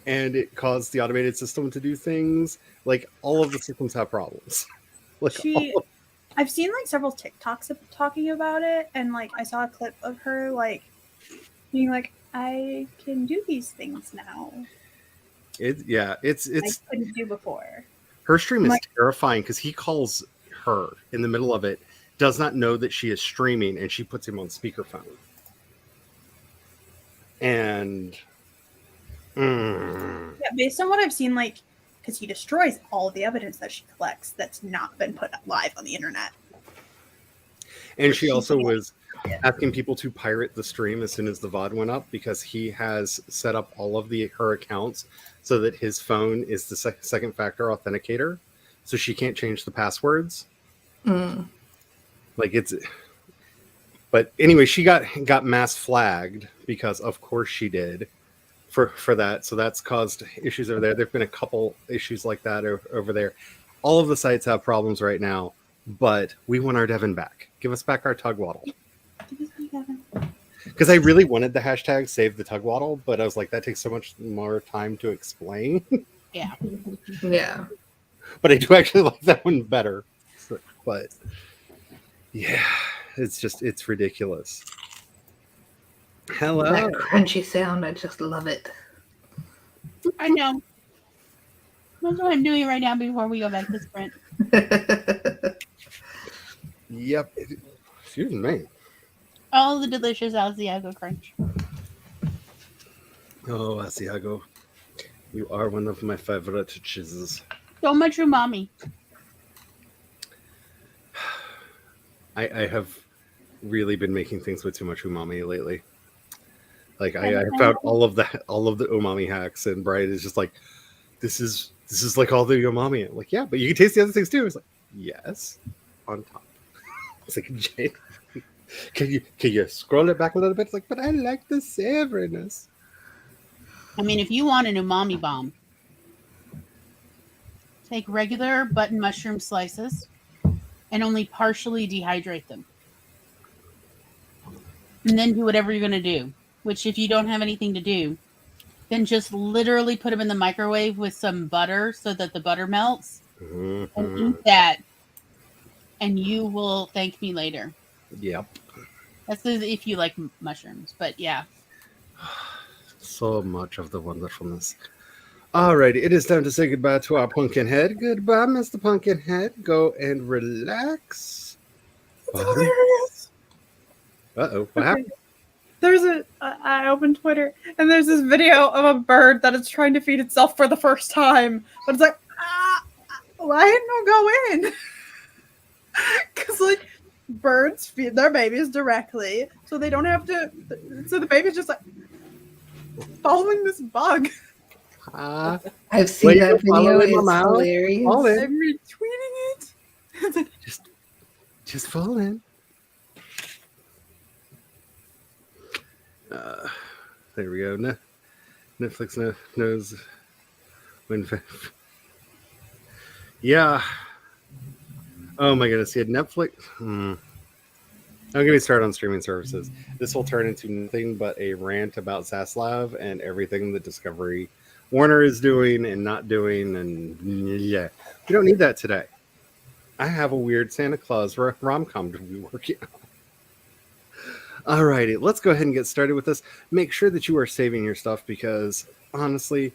and it caused the automated system to do things. Like, all of the systems have problems. Like, I've seen like several TikToks talking about it, and like I saw a clip of her like being like, "I can do these things now." it's I couldn't do before. her stream is Like, terrifying because he calls her in the middle of it, does not know that she is streaming, and she puts him on speakerphone. And yeah, based on what I've seen, like, because he destroys all of the evidence that she collects that's not been put live on the internet. And she also was asking people to pirate the stream as soon as the VOD went up, because he has set up all of her accounts so that his phone is the second factor authenticator, so she can't change the passwords. Like, it's. But anyway, she got mass flagged because, of course, she did for that. So that's caused issues over there. There've been a couple issues like that over there. All of the sites have problems right now, but we want our Devin back. Give us back our Tugwaddle. Because I really wanted the hashtag save the Tugwaddle, but I was like, that takes so much more time to explain. Yeah. Yeah. But I do actually like that one better. But yeah, it's ridiculous. Hello. That crunchy sound, I just love it. I know. That's what I'm doing right now before we go back to sprint. Yep. Excuse me. All the delicious Asiago crunch. Oh, Asiago, you are one of my favorite cheeses. So much umami. I have really been making things with too much umami lately. Like I And found all of the umami hacks, and Brian is just like, this is like all the umami. I'm like, yeah, but you can taste the other things too. It's like, yes, on top. It's like, Jane, can you scroll it back a little bit? It's like, but I like the savoriness. I mean, if you want an umami bomb, take regular button mushroom slices and only partially dehydrate them. And then do whatever you're going to do. Which, if you don't have anything to do, then just literally put them in the microwave with some butter so that the butter melts and Mhm. eat that. And you will thank me later. Yep. That's if you like mushrooms. But yeah. So much of the wonderfulness. Alrighty, it is time to say goodbye to our pumpkin head. Goodbye, Mr. Pumpkinhead. Go and relax. It's hilarious. Uh-oh, what Okay. happened? There's I opened Twitter and there's this video of a bird that is trying to feed itself for the first time, but it's like, why didn't go in? Because like birds feed their babies directly, so they don't have to. So the baby's just like following this bug. Ah, I've seen you that follow video. in my It's mouth. hilarious. All in. I'm retweeting it. It's like, just fall in. There we go. Netflix knows when. Yeah. Oh my goodness. Yeah, Netflix. Don't get me started on streaming services. This will turn into nothing but a rant about Zaslav and everything that Discovery Warner is doing and not doing. And yeah, we don't need that today. I have a weird Santa Claus rom-com to be working on. Alrighty, let's go ahead and get started with this. Make sure that you are saving your stuff because honestly,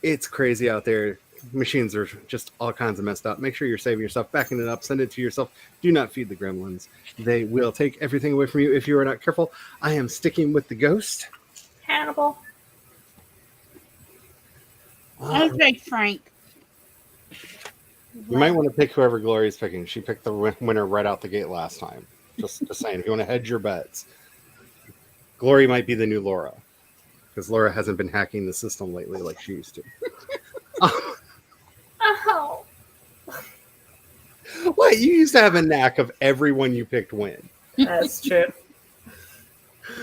it's crazy out there. Machines are just all kinds of messed up. Make sure you're saving your stuff, backing it up, send it to yourself. Do not feed the gremlins. They will take everything away from you if you are not careful. I am sticking with the ghost. Hannibal. I'll take Frank. You might want to pick whoever Glory's picking. She picked the winner right out the gate last time. Just saying, if you want to hedge your bets, Glory might be the new Laura because Laura hasn't been hacking the system lately like she used to. Oh. What? You used to have a knack of everyone you picked win. That's true.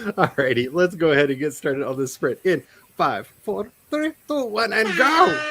Alrighty, let's go ahead and get started on this sprint in 5, 4, 3, 2, 1, and go!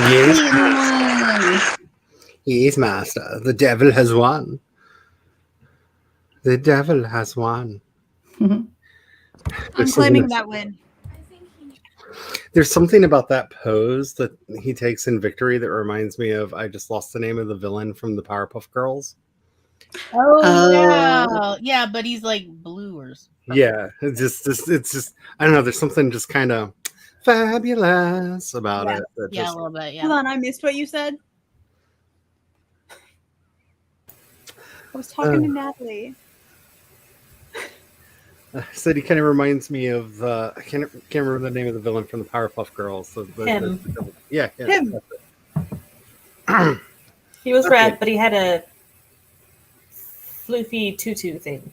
Yes, yes, master. The devil has won. The devil has won. I'm There's claiming something, that win. there's something about that pose that he takes in victory that reminds me of. I just lost the name of the villain from the Powerpuff Girls. Oh yeah, Oh. yeah, but he's like blue or Yeah, it's just I don't know. There's something just kind of fabulous about yeah, it. That yeah, a just little bit, Hold yeah. on, I missed what you said. I was talking to Natalie. said he kind of reminds me of I can't remember the name of the villain from the Powerpuff Girls. Him. Yeah, Him. He was Okay. red, but he had a floofy tutu thing.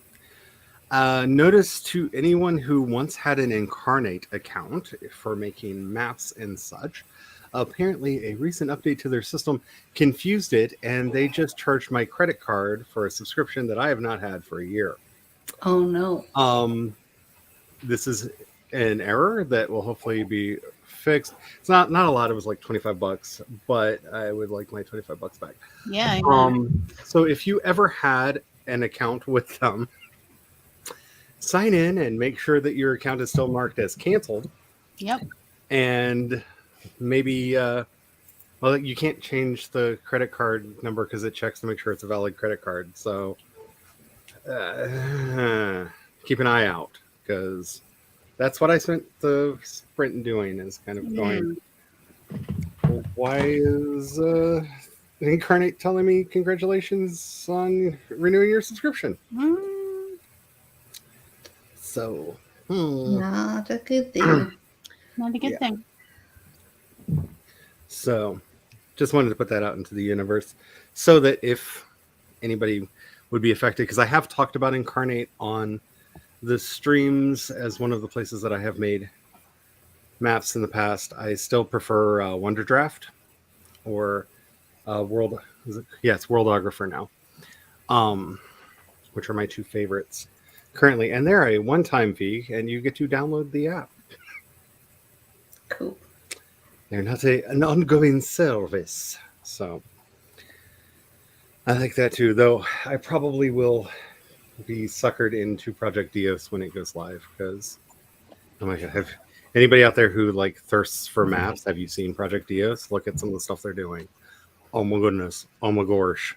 Notice to anyone who once had an Incarnate account for making maps and such, apparently a recent update to their system confused it, and they just charged my credit card for a subscription that I have not had for a year. Oh no. This is an error that will hopefully be fixed. It's not a lot. It was like $25, but I would like my $25 back. Yeah, amen. So if you ever had an account with them, sign in and make sure that your account is still marked as canceled. Yep. And maybe, well, you can't change the credit card number because it checks to make sure it's a valid credit card. So keep an eye out, because that's what I spent the sprint doing, is kind of going, why is Incarnate telling me congratulations on renewing your subscription? So, Not a good thing. Not a good Yeah. thing. So just wanted to put that out into the universe so that if anybody would be affected, because I have talked about Incarnate on the streams as one of the places that I have made maps in the past. I still prefer Wonder Draft or World. It's Worldographer now, which are my two favorites currently, and they're a one-time fee, and you get to download the app. Cool. They're not an ongoing service, so I like that too. Though I probably will be suckered into Project Dios when it goes live, because oh my god, have anybody out there who like thirsts for maps? Have you seen Project Dios? Look at some of the stuff they're doing. Oh my goodness. Oh my gosh.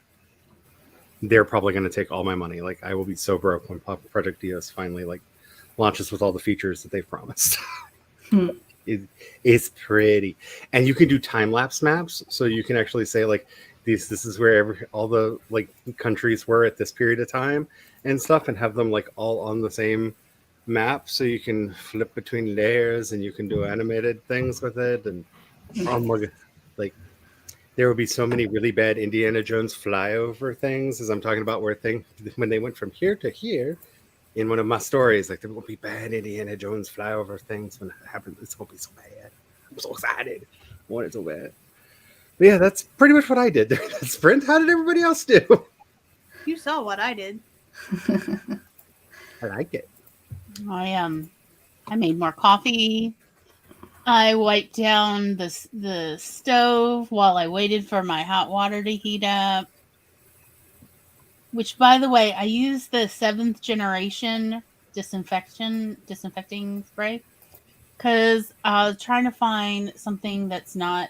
They're probably going to take all my money. Like, I will be so broke when Project Dios finally like launches with all the features that they've promised. It's pretty, and you can do time lapse maps, so you can actually say like this is where all the like countries were at this period of time and stuff, and have them like all on the same map, so you can flip between layers and you can do animated things with it. And oh my god, like there will be so many really bad Indiana Jones flyover things, as I'm talking about, where when they went from here to here in one of my stories, like there will be bad Indiana Jones flyover things when it happens. It's going to be so bad. I'm so excited. I want it so bad. But yeah, that's pretty much what I did during that sprint. How did everybody else do? You saw what I did. I like it. I made more coffee. I wiped down the stove while I waited for my hot water to heat up. Which, by the way, I used the 7th generation disinfecting spray because I was trying to find something that's not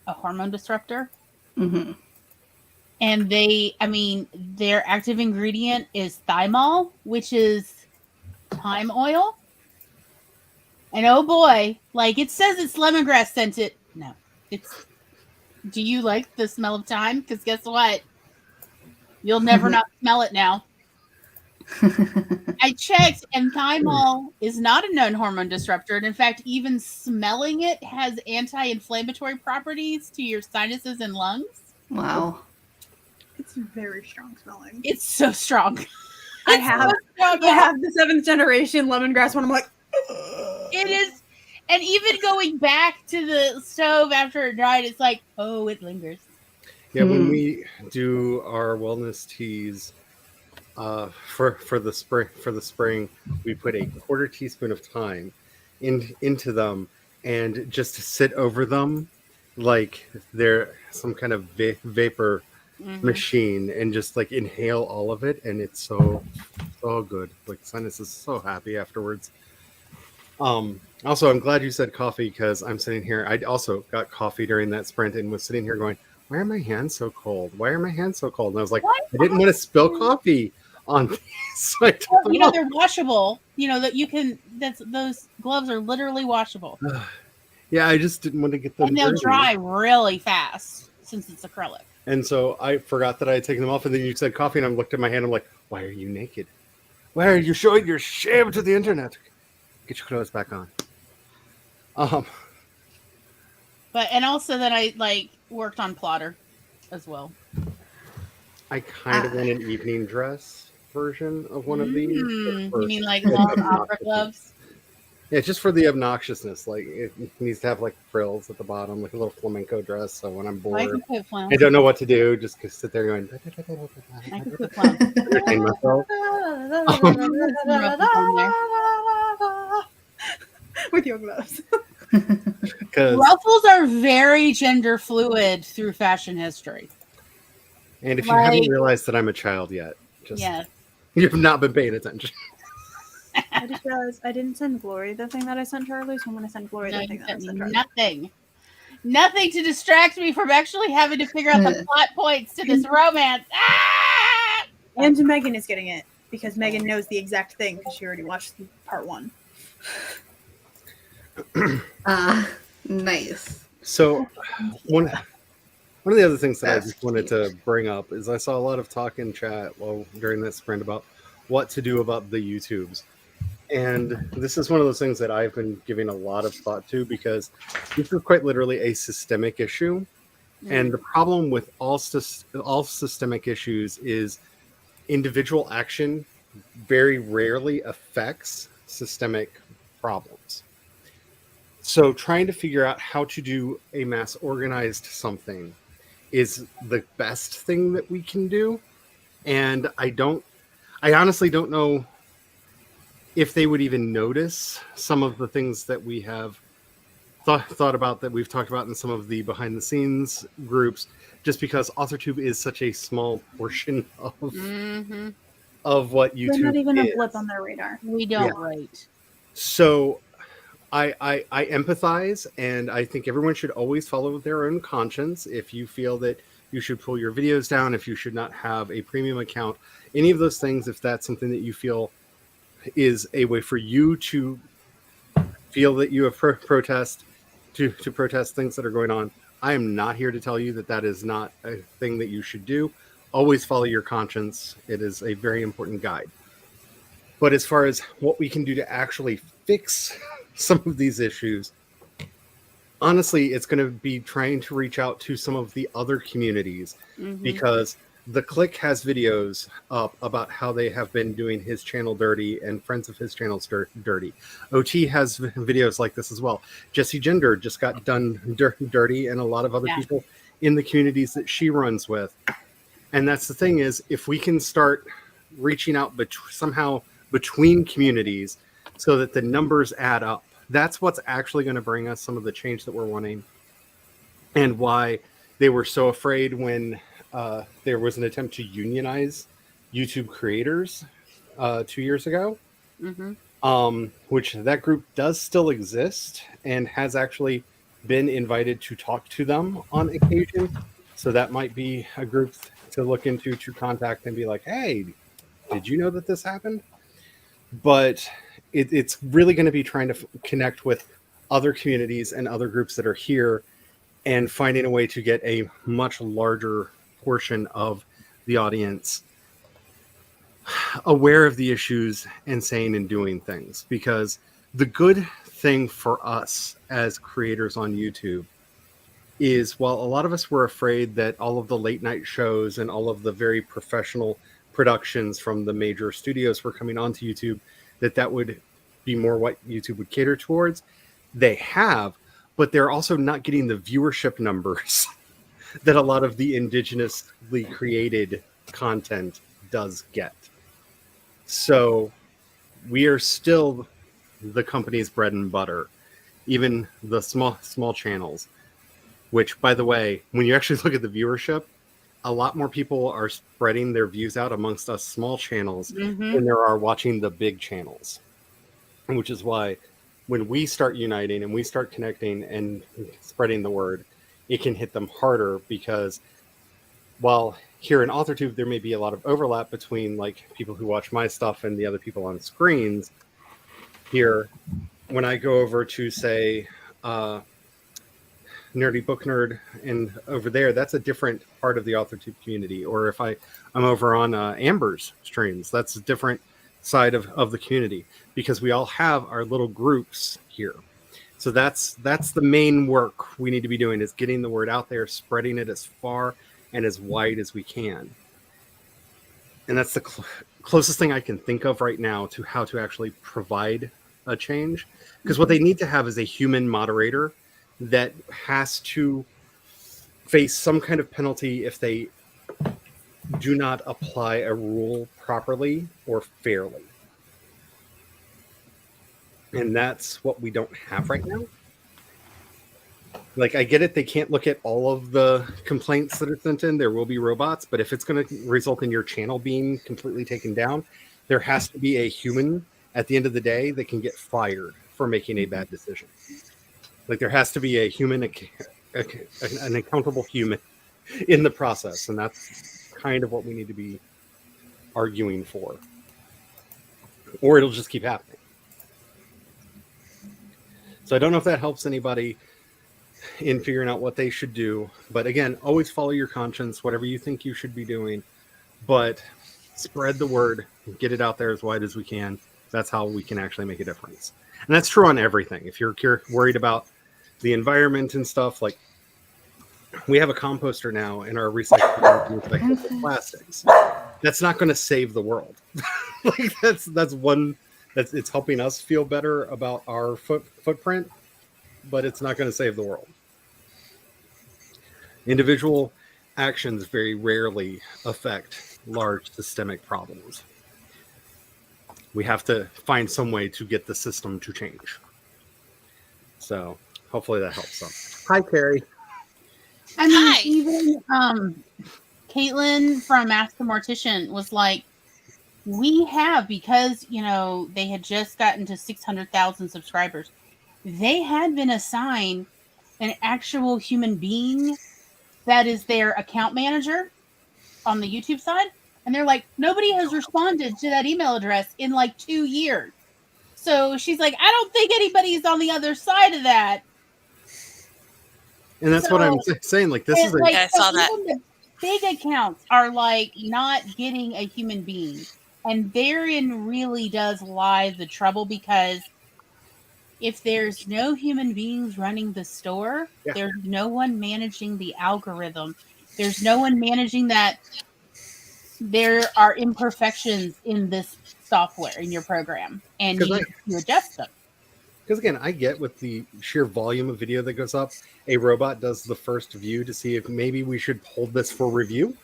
a hormone disruptor. Mm-hmm. And their active ingredient is thymol, which is thyme oil. And oh boy, like it says it's lemongrass scented. No, it's. Do you like the smell of thyme? Because guess what? You'll never not smell it now. I checked, and thymol is not a known hormone disruptor. And in fact, even smelling it has anti-inflammatory properties to your sinuses and lungs. Wow. It's very strong smelling. It's so strong. I have the 7th generation lemongrass one. I'm like, it is. And even going back to the stove after it dried, it's like, oh, it lingers. Yeah, when we do our wellness teas for the spring, we put a quarter teaspoon of thyme into them and just sit over them like they're some kind of vapor Mhm. machine and just like inhale all of it, and it's so good. Like sinus is so happy afterwards. Also, I'm glad you said coffee because I'm sitting here. I also got coffee during that sprint and was sitting here going, "Why are my hands so cold? Why are my hands so cold?" And I was like, Why "I didn't want to spill coffee on these, so I took Well, them you know off." they're washable. You know that you can. That's those gloves are literally washable, Yeah, I just didn't want to get them and they'll dirty. dry really fast since it's acrylic. And so I forgot that I had taken them off. And then you said coffee, and I looked at my hand. I'm like, "Why are you naked? Why are you showing your shame to the internet? Get your clothes back on." But and also that I like worked on Plotter as well. I kind of want an evening dress version of one of these. You mean like the long opera obnoxiousness. gloves? Yeah, just for the obnoxiousness. Like it needs to have like frills at the bottom, like a little flamenco dress. So when I'm I bored, can put flannels. I don't know what to do. Just sit there going. I can put flannels. Entertain myself. With your gloves. Because Ruffles are very gender fluid through fashion history. and if you haven't Like- realized that I'm a child yet, just Yes. you've not been paying attention. I just realized I didn't send Glory the thing that I sent Charlie, so I'm gonna send Glory No, the you thing that I sent me sent Charlie. nothing. Nothing to distract me from actually having to figure out the plot points to this romance. Ah! And Megan is getting it because Megan knows the exact thing because she already watched part 1. Nice. So one of the other things that I That's just wanted to bring up is I saw a lot of talk in chat during that sprint about what to do about the YouTubes. And this is one of those things that I've been giving a lot of thought to because this is quite literally a systemic issue. And the problem with all systemic issues is individual action very rarely affects systemic problems. So trying to figure out how to do a mass organized something is the best thing that we can do. And I honestly don't know if they would even notice some of the things that we have thought about, that we've talked about in some of the behind the scenes groups, just because AuthorTube is such a small portion of what YouTube They're not even is. a blip on their radar. We don't rate. So I empathize, and I think everyone should always follow their own conscience. If you feel that you should pull your videos down, if you should not have a premium account, any of those things, if that's something that you feel is a way for you to feel that you have protest to protest things that are going on, I am not here to tell you that that is not a thing that you should do. Always follow your conscience. It is a very important guide. But as far as what we can do to actually fix some of these issues, honestly, it's going to be trying to reach out to some of the other communities, because the Click has videos up about how they have been doing his channel dirty and friends of his channels dirty. OT has videos like this as well. Jessie Gender just got done dirty, and a lot of other people in the communities that she runs with. And that's the thing, is if we can start reaching out somehow between communities so that the numbers add up, that's what's actually going to bring us some of the change that we're wanting, and why they were so afraid when there was an attempt to unionize YouTube creators 2 years ago, which that group does still exist and has actually been invited to talk to them on occasion. So that might be a group to look into, to contact and be like, hey, did you know that this happened? But it's really going to be trying to connect with other communities and other groups that are here, and finding a way to get a much larger portion of the audience aware of the issues and saying and doing things. Because the good thing for us as creators on YouTube is, while a lot of us were afraid that all of the late night shows and all of the very professional productions from the major studios were coming onto YouTube, that would be more what YouTube would cater towards, they have, but they're also not getting the viewership numbers that a lot of the indigenously created content does get. So we are still the company's bread and butter, even the small channels. which, by the way, when you actually look at the viewership, a lot more people are spreading their views out amongst us small channels than there are watching the big channels, which is why when we start uniting and we start connecting and spreading the word, it can hit them harder, because while here in AuthorTube there may be a lot of overlap between like people who watch my stuff and the other people on screens, here when I go over to say Nerdy Book Nerd and over there, that's a different part of the AuthorTube community. Or if I'm over on Amber's streams, that's a different side of the community, because we all have our little groups here. So that's the main work we need to be doing, is getting the word out there, spreading it as far and as wide as we can. And that's the closest thing I can think of right now to how to actually provide a change. Because what they need to have is a human moderator that has to face some kind of penalty if they do not apply a rule properly or fairly. And that's what we don't have right now. Like, I get it, they can't look at all of the complaints that are sent in. There will be robots, but if it's going to result in your channel being completely taken down, there has to be a human at the end of the day that can get fired for making a bad decision. Like, there has to be a human, an accountable human in the process. And that's kind of what we need to be arguing for. Or it'll just keep happening. So I don't know if that helps anybody in figuring out what they should do. But again, always follow your conscience, whatever you think you should be doing. But spread the word, get it out there as wide as we can. That's how we can actually make a difference. And that's true on everything. If you're worried about the environment and stuff, like we have a composter now in our recyclable plastics. That's not going to save the world. Like that's it's helping us feel better about our footprint, but it's not going to save the world. Individual actions very rarely affect large systemic problems. We have to find some way to get the system to change. So hopefully that helps some. Hi, Carrie. I mean, Hi. even Caitlin from Ask the Mortician was like, we have, because, you know, they had just gotten to 600,000 subscribers. They had been assigned an actual human being that is their account manager on the YouTube side. And they're like, nobody has responded to that email address in like 2 years. So she's like, I don't think anybody's on the other side of that. And that's what I'm saying. Like, this is like, Yeah, I saw that. The big accounts are like not getting a human being. And therein really does lie the trouble, because if there's no human beings running the store, there's no one managing the algorithm. There's no one managing that there are imperfections in this software, in your program, and you need to adjust them. Because again, I get with the sheer volume of video that goes up, a robot does the first view to see if maybe we should hold this for review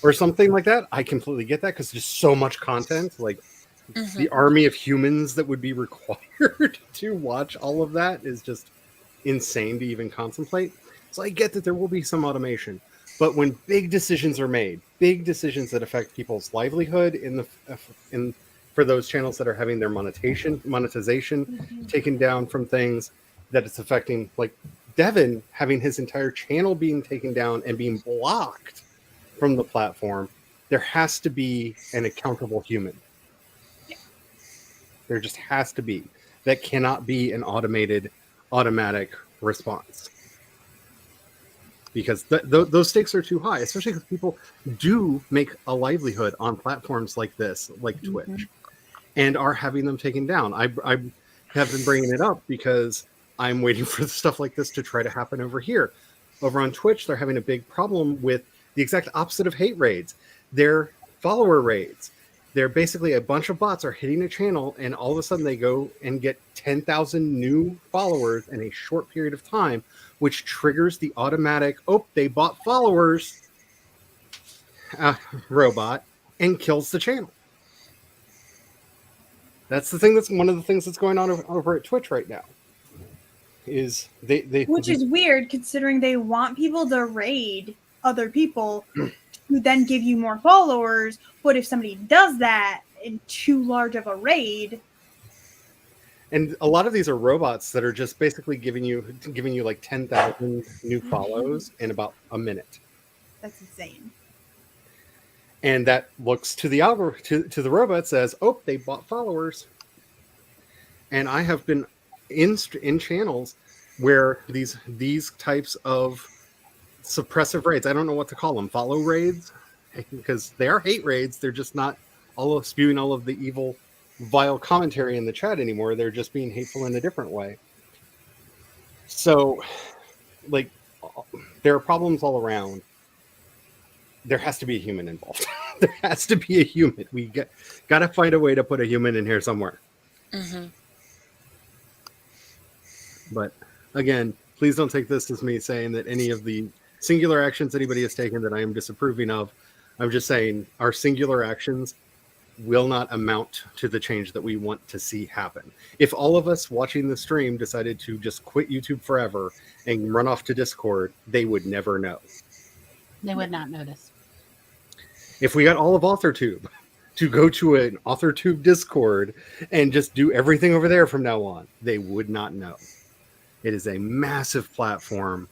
or something like that. I completely get that, because there's so much content. Like, the army of humans that would be required to watch all of that is just insane to even contemplate. So I get that there will be some automation. But when big decisions are made, big decisions that affect people's livelihood for those channels that are having their monetization taken down from things, that it's affecting, like Devin having his entire channel being taken down and being blocked from the platform, there has to be an accountable human. There just has to be. That cannot be an automatic response. Because those stakes are too high, especially because people do make a livelihood on platforms like this, like Twitch, and are having them taken down. I have been bringing it up because I'm waiting for stuff like this to try to happen over here. Over on Twitch, they're having a big problem with the exact opposite of hate raids. They're follower raids. They're basically a bunch of bots are hitting a channel, and all of a sudden they go and get 10,000 new followers in a short period of time, which triggers the automatic, they bought followers robot and kills the channel. That's the thing. That's one of the things that's going on over at Twitch right now. is they Which is weird considering they want people to raid other people who then give you more followers. But if somebody does that in too large of a raid, and a lot of these are robots that are just basically giving you like 10,000 new follows in about a minute. that's insane. And that looks to the to the robot says, "Oh, they bought followers." And I have been in channels where these types of suppressive raids, I don't know what to call them, follow raids, because they are hate raids. They're just not all of spewing all of the evil, vile commentary in the chat anymore. They're just being hateful in a different way. So, like, there are problems all around. There has to be a human involved. There has to be a human. We got to find a way to put a human in here somewhere. Mm-hmm. But again, please don't take this as me saying that any of the singular actions anybody has taken that I am disapproving of. I'm just saying our singular actions will not amount to the change that we want to see happen. If all of us watching the stream decided to just quit YouTube forever and run off to Discord, they would never know. They would not notice. If we got all of AuthorTube to go to an AuthorTube Discord and just do everything over there from now on, they would not know. It is a massive platform.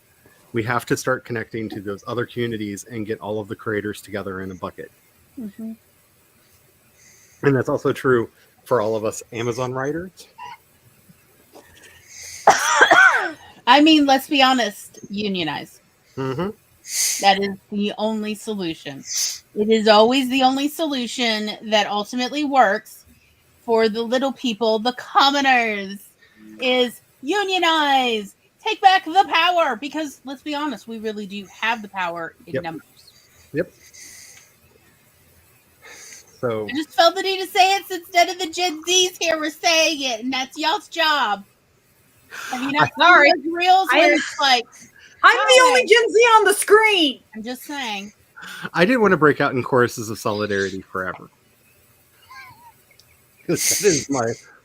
We have to start connecting to those other communities and get all of the creators together in a bucket. Mm-hmm. And that's also true for all of us Amazon writers. I mean, let's be honest, unionize. Mm-hmm. That is the only solution. It is always the only solution that ultimately works for the little people, the commoners, is unionize. Take back the power, because let's be honest, we really do have the power in numbers. Yep. So I just felt the need to say it since none of the Gen Zs here were saying it, and that's y'all's job. Have you not seen those reels where it's like, I'm the only Gen Z on the screen. I'm just saying. I didn't want to break out in choruses of solidarity forever, because that is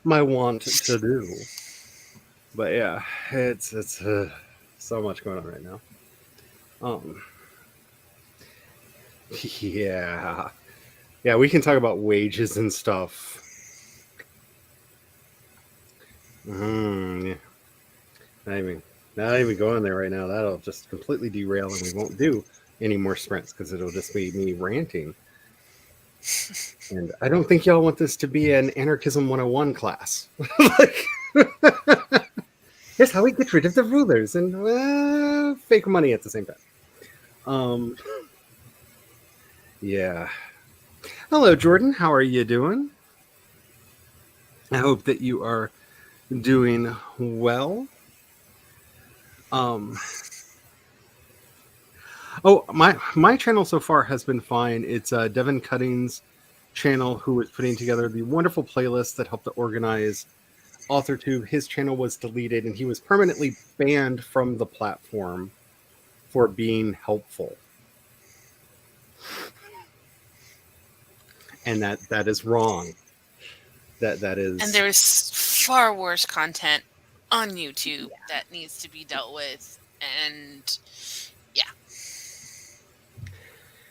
my want to do. But yeah, it's so much going on right now. Yeah, we can talk about wages and stuff. Yeah. Not even going there right now. That'll just completely derail, and we won't do any more sprints because it'll just be me ranting. And I don't think y'all want this to be an Anarchism 101 class. Here's how we get rid of the rulers and fake money at the same time. Yeah. Hello, Jordan. How are you doing? I hope that you are doing well. Oh, my channel so far has been fine. It's Devin Cutting's channel, who was putting together the wonderful playlist that helped to organize AuthorTube. His channel was deleted, and he was permanently banned from the platform for being helpful. And that is wrong. That is. And there's far worse content on YouTube that needs to be dealt with, and yeah.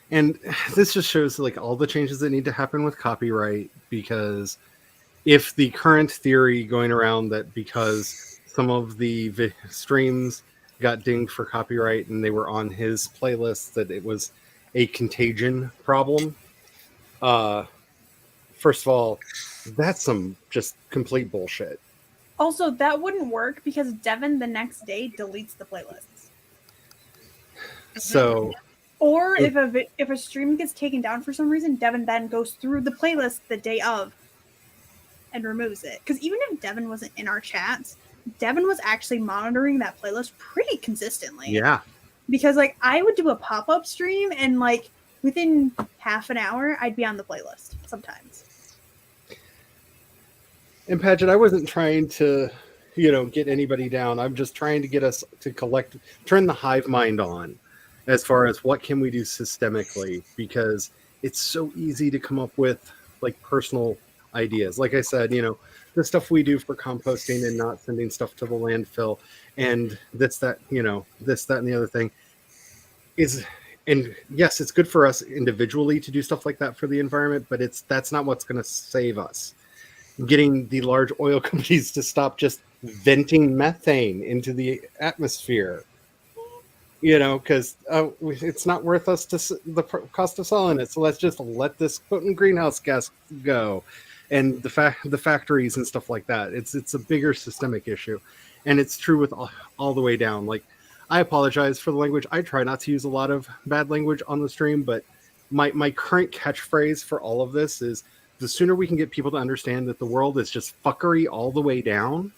And this just shows like all the changes that need to happen with copyright, because if the current theory going around that because some of the streams got dinged for copyright and they were on his playlist, that it was a contagion problem. First of all, that's some just complete bullshit. Also, that wouldn't work because Devin the next day deletes the playlists. So, or if a stream gets taken down for some reason, Devin then goes through the playlist the day of and removes it. Because even if Devin wasn't in our chats, Devin was actually monitoring that playlist pretty consistently. Yeah. Because like I would do a pop-up stream and like within half an hour I'd be on the playlist sometimes. And Paget, I wasn't trying to, get anybody down. I'm just trying to get us to turn the hive mind on as far as what can we do systemically, because it's so easy to come up with like personal ideas. Like I said, the stuff we do for composting and not sending stuff to the landfill and this, that, this, that, and the other thing is, and yes, it's good for us individually to do stuff like that for the environment, but that's not what's going to save us. Getting the large oil companies to stop just venting methane into the atmosphere, because it's not worth us the cost of selling it. So let's just let this potent greenhouse gas go, and the factories and stuff like that. It's a bigger systemic issue, and it's true with all the way down. Like, I apologize for the language. I try not to use a lot of bad language on the stream, but my current catchphrase for all of this is, the sooner we can get people to understand that the world is just fuckery all the way down,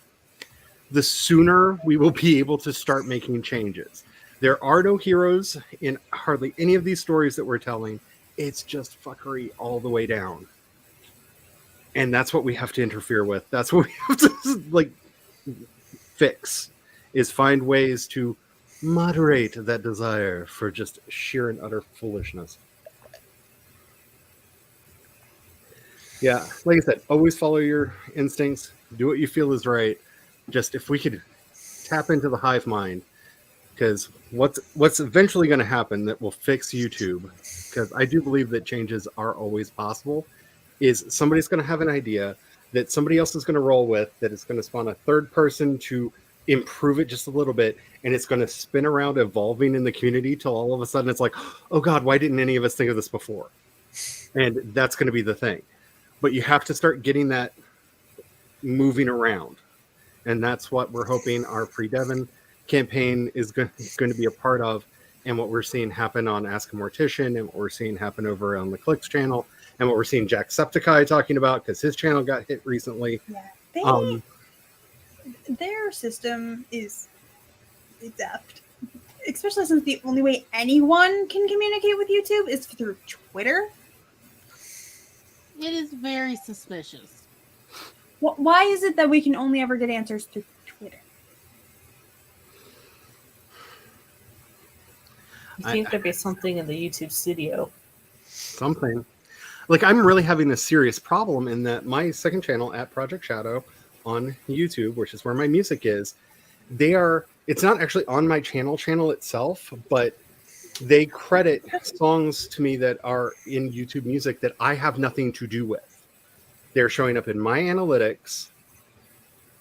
the sooner we will be able to start making changes. There are no heroes in hardly any of these stories that we're telling. It's just fuckery all the way down. And that's what we have to interfere with. That's what we have to fix, is find ways to moderate that desire for just sheer and utter foolishness. Yeah, like I said, always follow your instincts. Do what you feel is right. Just if we could tap into the hive mind, because what's eventually going to happen that will fix YouTube, because I do believe that changes are always possible, is somebody's going to have an idea that somebody else is going to roll with, that is going to spawn a third person to improve it just a little bit, and it's going to spin around evolving in the community till all of a sudden it's like, oh God, why didn't any of us think of this before? And that's going to be the thing. But you have to start getting that moving around. And that's what we're hoping our pre-Devon campaign is going to be a part of, and what we're seeing happen on Ask a Mortician, and what we're seeing happen over on the Clicks channel, and what we're seeing Jacksepticeye talking about, because his channel got hit recently. Yeah, their system is adept. Especially since the only way anyone can communicate with YouTube is through Twitter. It is very suspicious. Why is it that we can only ever get answers through Twitter? I think there'd be something in the YouTube studio. Something. Like, I'm really having a serious problem in that my second channel, at Project Shadow, on YouTube, which is where my music is, it's not actually on my channel itself, but they credit songs to me that are in YouTube music that I have nothing to do with. They're showing up in my analytics,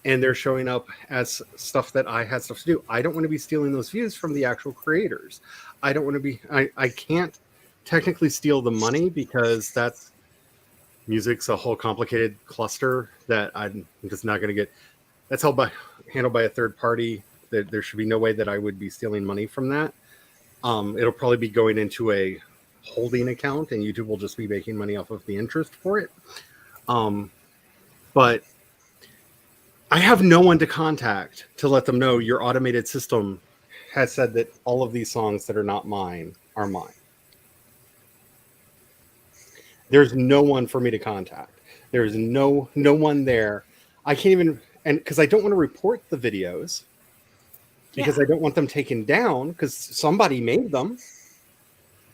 and they're showing up as stuff that I had stuff to do. I don't want to be stealing those views from the actual creators. I don't want to be, I can't technically steal the money, because music's a whole complicated cluster that I'm just not going to get. That's handled by a third party. There should be no way that I would be stealing money from that. It'll probably be going into a holding account, and YouTube will just be making money off of the interest for it. But I have no one to contact to let them know your automated system has said that all of these songs that are not mine are mine. There's no one for me to contact. There's no one there. I can't even, and because I don't want to report the videos, because I don't want them taken down, because somebody made them,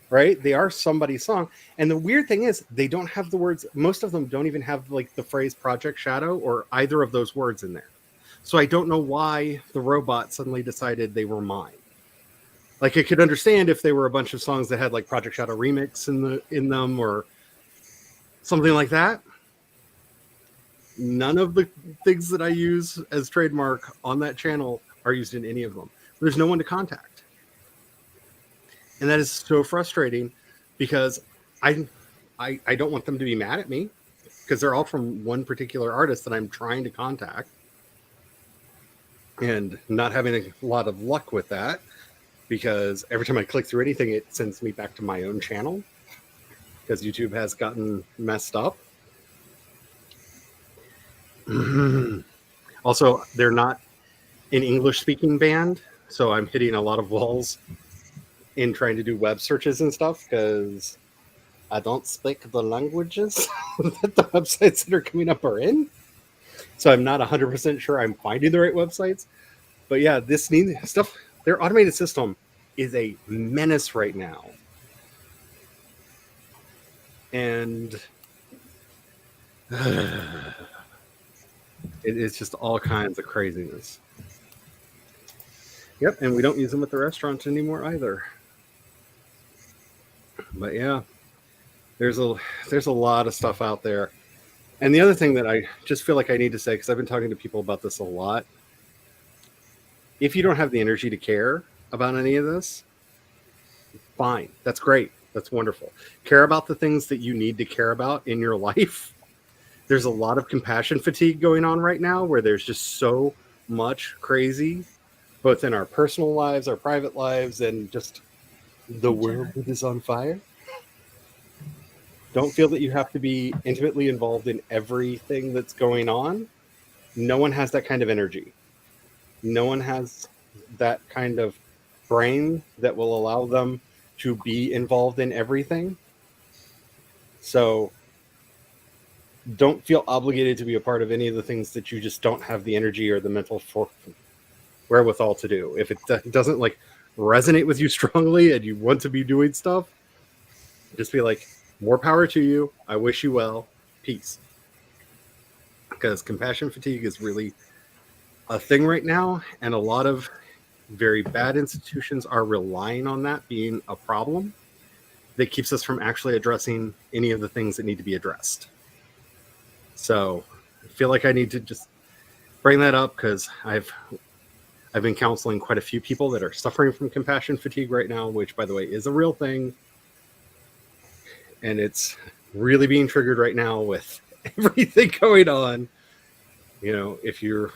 right? They are somebody's song. And the weird thing is, they don't have the words. Most of them don't even have the phrase Project Shadow or either of those words in there. So I don't know why the robot suddenly decided they were mine. Like, I could understand if they were a bunch of songs that had Project Shadow remix in them or something like that. None of the things that I use as trademark on that channel are used in any of them. There's no one to contact. And that is so frustrating, because I don't want them to be mad at me, because they're all from one particular artist that I'm trying to contact, and not having a lot of luck with that, because every time I click through anything, it sends me back to my own channel, because YouTube has gotten messed up. Also, they're not an English-speaking band, so I'm hitting a lot of walls in trying to do web searches and stuff, because I don't speak the languages that the websites that are coming up are in. So I'm not 100% sure I'm finding the right websites. But yeah, this needs stuff. Their automated system is a menace right now. And It's just all kinds of craziness. Yep, and we don't use them at the restaurants anymore either. But yeah, there's a lot of stuff out there. And the other thing that I just feel like I need to say, because I've been talking to people about this a lot, if you don't have the energy to care about any of this, fine. That's great. That's wonderful. Care about the things that you need to care about in your life. There's a lot of compassion fatigue going on right now where there's just so much crazy, both in our personal lives, our private lives, and just the world that is on fire. Don't feel that you have to be intimately involved in everything that's going on. No one has that kind of energy. No one has that kind of brain that will allow them to be involved in everything. So don't feel obligated to be a part of any of the things that you just don't have the energy or the mental wherewithal to do. If it doesn't like resonate with you strongly and you want to be doing stuff, just be like, more power to you. I wish you well. Peace. Because compassion fatigue is really a thing right now, and a lot of very bad institutions are relying on that being a problem that keeps us from actually addressing any of the things that need to be addressed. So I feel like I need to just bring that up because I've been counseling quite a few people that are suffering from compassion fatigue right now, which, by the way, is a real thing. And it's really being triggered right now with everything going on. You know, if you're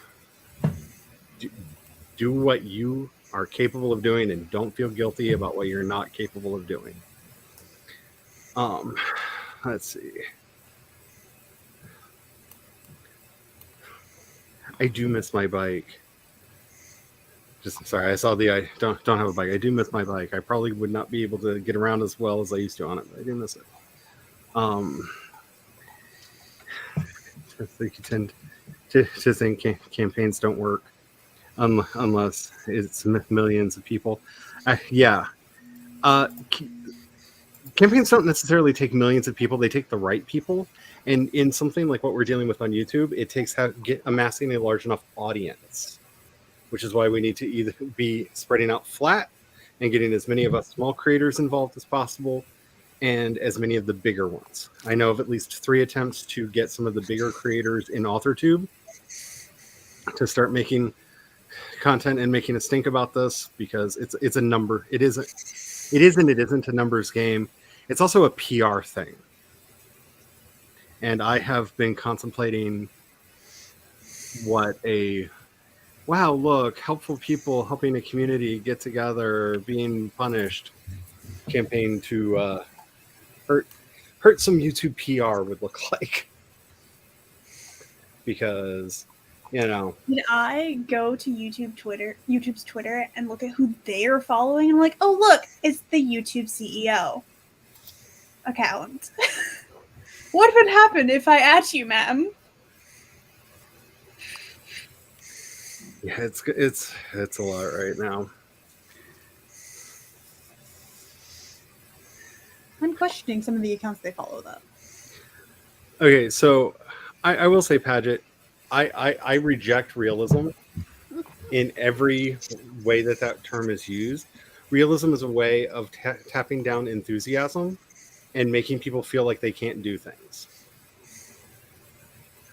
do what you are capable of doing and don't feel guilty about what you're not capable of doing. Let's see. I do miss my bike. Just sorry, I saw I don't have a bike. I do miss my bike. I probably would not be able to get around as well as I used to on it, but I do miss it. I think you tend to think campaigns don't work unless it's millions of people. Yeah. Campaigns don't necessarily take millions of people. They take the right people. And in something like what we're dealing with on YouTube, it takes amassing a large enough audience, which is why we need to either be spreading out flat and getting as many of us small creators involved as possible, and as many of the bigger ones. I know of at least 3 attempts to get some of the bigger creators in AuthorTube to start making content and making us think about this, because it's a number. It isn't a numbers game. It's also a PR thing. And I have been contemplating wow, look, helpful people helping a community get together, being punished campaign to hurt some YouTube PR would look like. Because, you know. Did I go to YouTube's Twitter and look at who they are following? And I'm like, oh, look, it's the YouTube CEO account. What would happen if I add you, ma'am? Yeah, it's a lot right now. I'm questioning some of the accounts they follow, though. Okay, so I will say, Paget, I reject realism in every way that term is used. Realism is a way of tapping down enthusiasm and making people feel like they can't do things.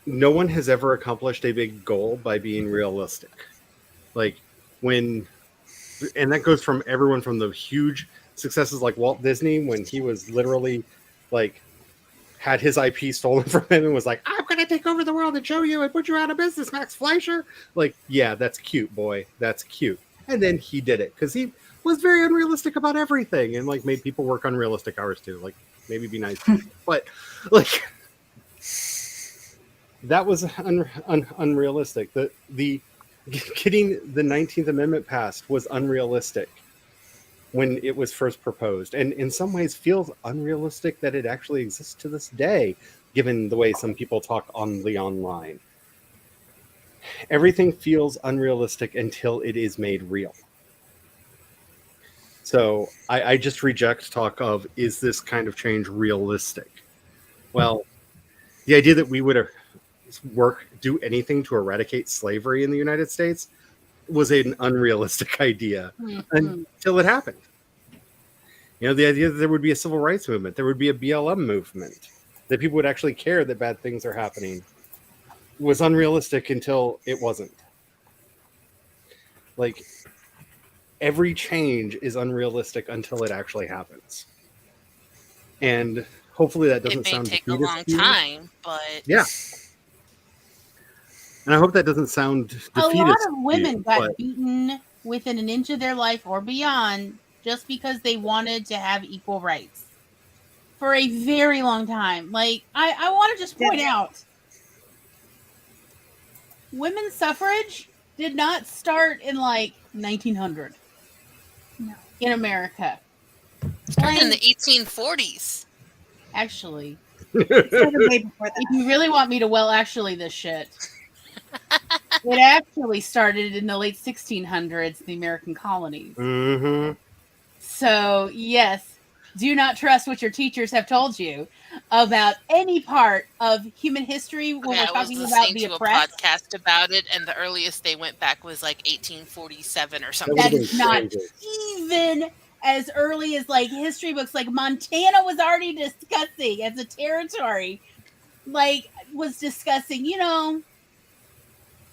No one has ever accomplished a big goal by being realistic. And that goes from everyone from the huge successes like Walt Disney, when he was literally like had his IP stolen from him and was like, I'm going to take over the world and show you and put you out of business, Max Fleischer. Like, yeah, that's cute, boy. That's cute. And then he did it because he was very unrealistic about everything and like made people work unrealistic hours too. Like, maybe be nice. But like, that was unrealistic. The getting the 19th Amendment passed was unrealistic when it was first proposed, and in some ways feels unrealistic that it actually exists to this day, given the way some people talk on the online. Everything feels unrealistic until it is made real. So I just reject talk of, is this kind of change realistic? Well, the idea that we would do anything to eradicate slavery in the United States was an unrealistic idea until it happened. You know, the idea that there would be a civil rights movement, there would be a BLM movement, that people would actually care that bad things are happening was unrealistic until it wasn't. Like, every change is unrealistic until it actually happens. And hopefully that doesn't It may sound take a defeatist long to you. time, but Yeah. And I hope that doesn't sound defeatist. A lot of to women you, got but beaten within an inch of their life or beyond just because they wanted to have equal rights for a very long time. Like, I want to just point out, women's suffrage did not start in like 1900 in America. started in the 1840s. Actually, It started way before that. if you really want me to actually this shit, it actually started in the late 1600s, the American colonies. mm-hmm. So, yes, do not trust what your teachers have told you about any part of human history when we're I was talking about listening the to a oppressed. podcast about it, and the earliest they went back was like 1847 or something. That would've is been not strangers. even as early as like history books. Like Montana was already discussing as a territory, like was discussing, you know,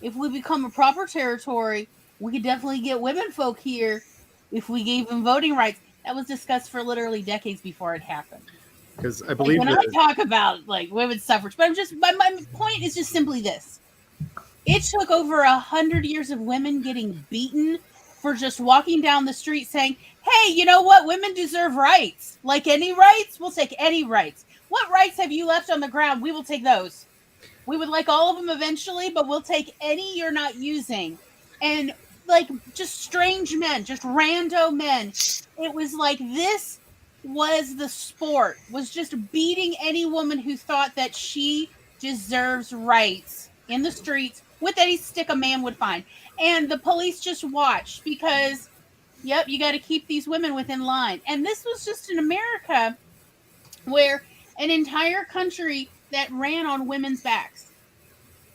if we become a proper territory, we could definitely get women folk here if we gave them voting rights. That was discussed for literally decades before it happened. Because I Like, believe when I that talk about like women's suffrage, but my point is just simply this: it took over 100 years of women getting beaten for just walking down the street saying, "Hey, you know what? Women deserve rights. Like any rights, we'll take any rights. What rights have you left on the ground? We will take those. We would like all of them eventually, but we'll take any you're not using." And like just strange men, just rando men. It was like this was the sport, was just beating any woman who thought that she deserves rights in the streets with any stick a man would find. And the police just watched because, yep, you got to keep these women within line. And this was just in America where an entire country that ran on women's backs.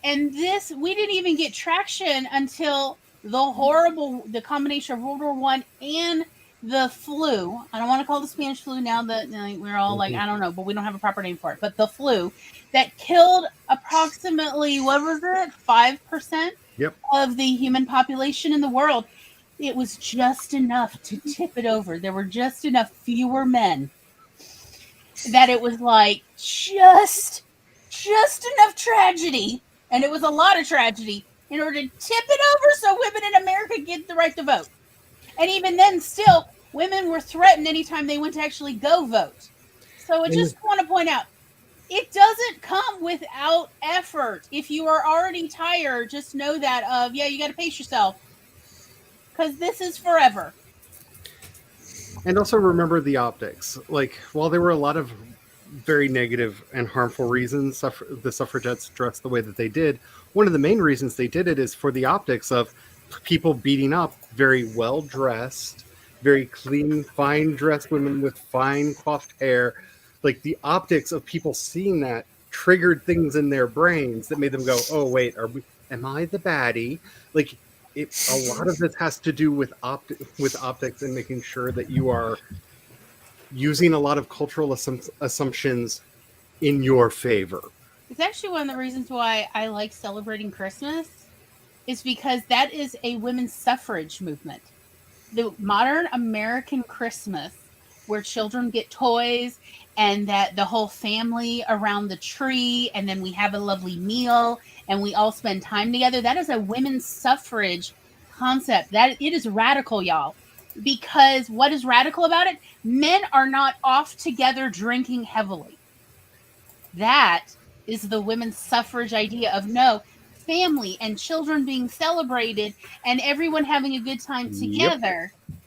And this, we didn't even get traction until the combination of World War One and the flu. I don't want to call it the Spanish flu now that we're all like, I don't know, but we don't have a proper name for it. But the flu that killed approximately, what was it, 5% Yep. of the human population in the world. It was just enough to tip it over. There were just enough fewer men that it was like just enough tragedy, and it was a lot of tragedy in order to tip it over so women in America get the right to vote. And even then, still, women were threatened anytime they went to actually go vote. So I just want to point out, it doesn't come without effort. If you are already tired, just know that you got to pace yourself, because this is forever. And also remember the optics. Like, while there were a lot of very negative and harmful reasons the suffragettes dressed the way that they did, one of the main reasons they did it is for the optics of people beating up very well dressed, very clean, fine dressed women with fine coiffed hair. Like, the optics of people seeing that triggered things in their brains that made them go, "Oh wait, am I the baddie?" Like, a lot of this has to do with optics and making sure that you are using a lot of cultural assumptions in your favor. It's actually one of the reasons why I like celebrating Christmas, is because that is a women's suffrage movement. The modern American Christmas, where children get toys and that the whole family around the tree, and then we have a lovely meal and we all spend time together, that is a women's suffrage concept. That it is radical, y'all. Because what is radical about it? Men are not off together drinking heavily. That is the women's suffrage idea of no, family and children being celebrated and everyone having a good time together. Yep.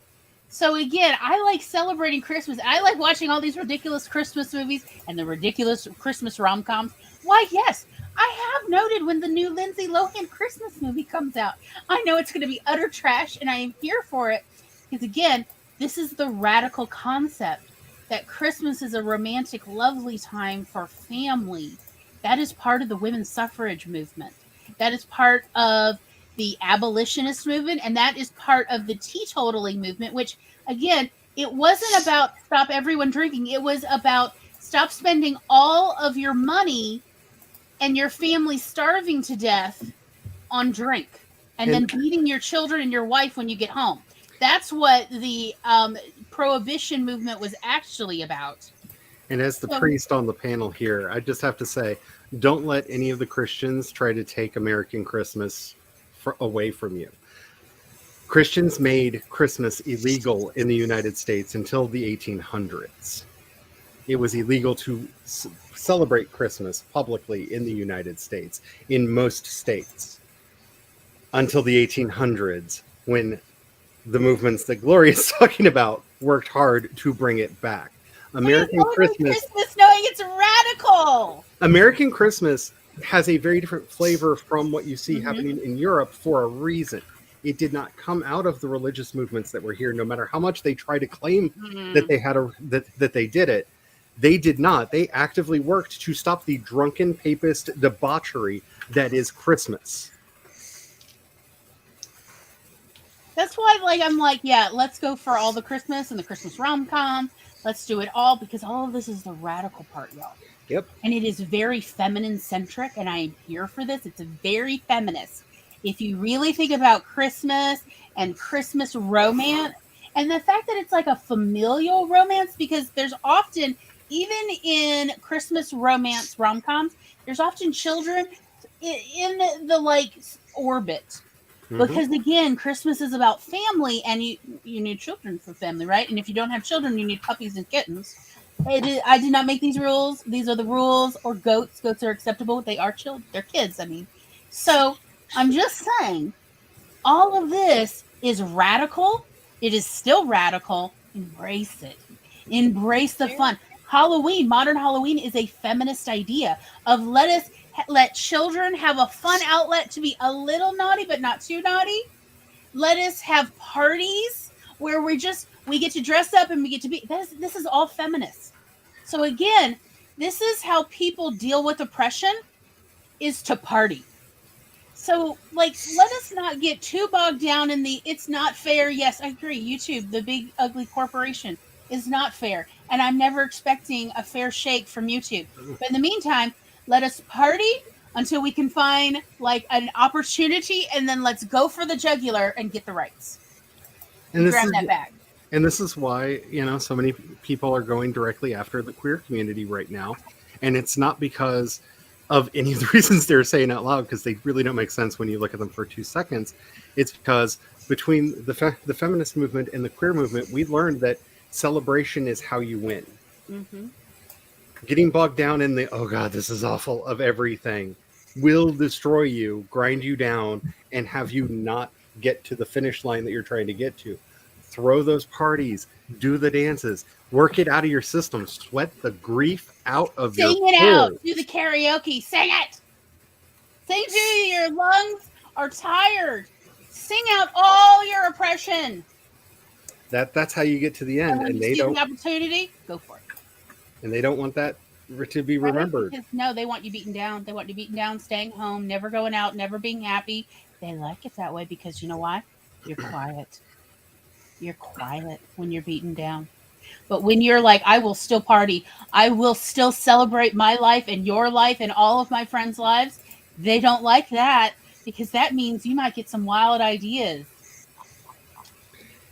So again, I like celebrating Christmas. I like watching all these ridiculous Christmas movies and the ridiculous Christmas rom-coms. Why, yes, I have noted when the new Lindsay Lohan Christmas movie comes out. I know it's going to be utter trash, and I am here for it. Because again, this is the radical concept that Christmas is a romantic, lovely time for family. That is part of the women's suffrage movement. That is part of the abolitionist movement, and that is part of the teetotaling movement, which, again, it wasn't about stop everyone drinking. It was about stop spending all of your money and your family starving to death on drink and then beating your children and your wife when you get home. That's what the prohibition movement was actually about. And as the priest on the panel here, I just have to say, don't let any of the Christians try to take American Christmas away from you. Christians made Christmas illegal in the United States until the 1800s. It was illegal to celebrate Christmas publicly in the United States, in most states, until the 1800s, when the movements that Gloria is talking about worked hard to bring it back. American Christmas knowing it's radical. American Christmas has a very different flavor from what you see happening in Europe for a reason. It did not come out of the religious movements that were here, no matter how much they try to claim that they had that they did it. They did not. They actively worked to stop the drunken papist debauchery that is Christmas. That's why, I'm like, yeah, let's go for all the Christmas and the Christmas rom-coms. Let's do it all, because all of this is the radical part, y'all. Yep. And it is very feminine-centric, and I am here for this. It's very feminist. If you really think about Christmas and Christmas romance, and the fact that it's like a familial romance, because there's often, even in Christmas romance rom-coms, there's often children in the orbit. Because again, Christmas is about family, and you need children for family, right? And if you don't have children, you need puppies and kittens. I did not make these rules. These are the rules. Or goats. Goats are acceptable. They are children. They're kids. I mean, so I'm just saying, all of this is radical. It is still radical. Embrace it. Embrace the fun. Halloween, modern Halloween, is a feminist idea of let children have a fun outlet to be a little naughty, but not too naughty. Let us have parties where we get to dress up and we get to be. This is all feminist. So again, this is how people deal with oppression, is to party. So let us not get too bogged down in it's not fair. Yes, I agree. YouTube, the big ugly corporation, is not fair. And I'm never expecting a fair shake from YouTube. But in the meantime, let us party until we can find an opportunity, and then let's go for the jugular and get the rights. And grab that bag. And this is why, so many people are going directly after the queer community right now. And it's not because of any of the reasons they're saying out loud, because they really don't make sense when you look at them for 2 seconds. It's because between the feminist movement and the queer movement, we learned that celebration is how you win. Mm-hmm. Getting bogged down in the, oh God, this is awful, of everything will destroy you, grind you down, and have you not get to the finish line that you're trying to get to. Throw those parties, do the dances, work it out of your system, sweat the grief out of your Sing it out, do the karaoke, sing it. Sing till your lungs are tired. Sing out all your oppression. That's how you get to the end, and they don't. The opportunity, go for it. And they don't want that to be remembered. No, they want you beaten down. They want you beaten down, staying home, never going out, never being happy. They like it that way because you know why? You're quiet. You're quiet when you're beaten down. But when you're like, I will still party, I will still celebrate my life and your life and all of my friends' lives, they don't like that, because that means you might get some wild ideas.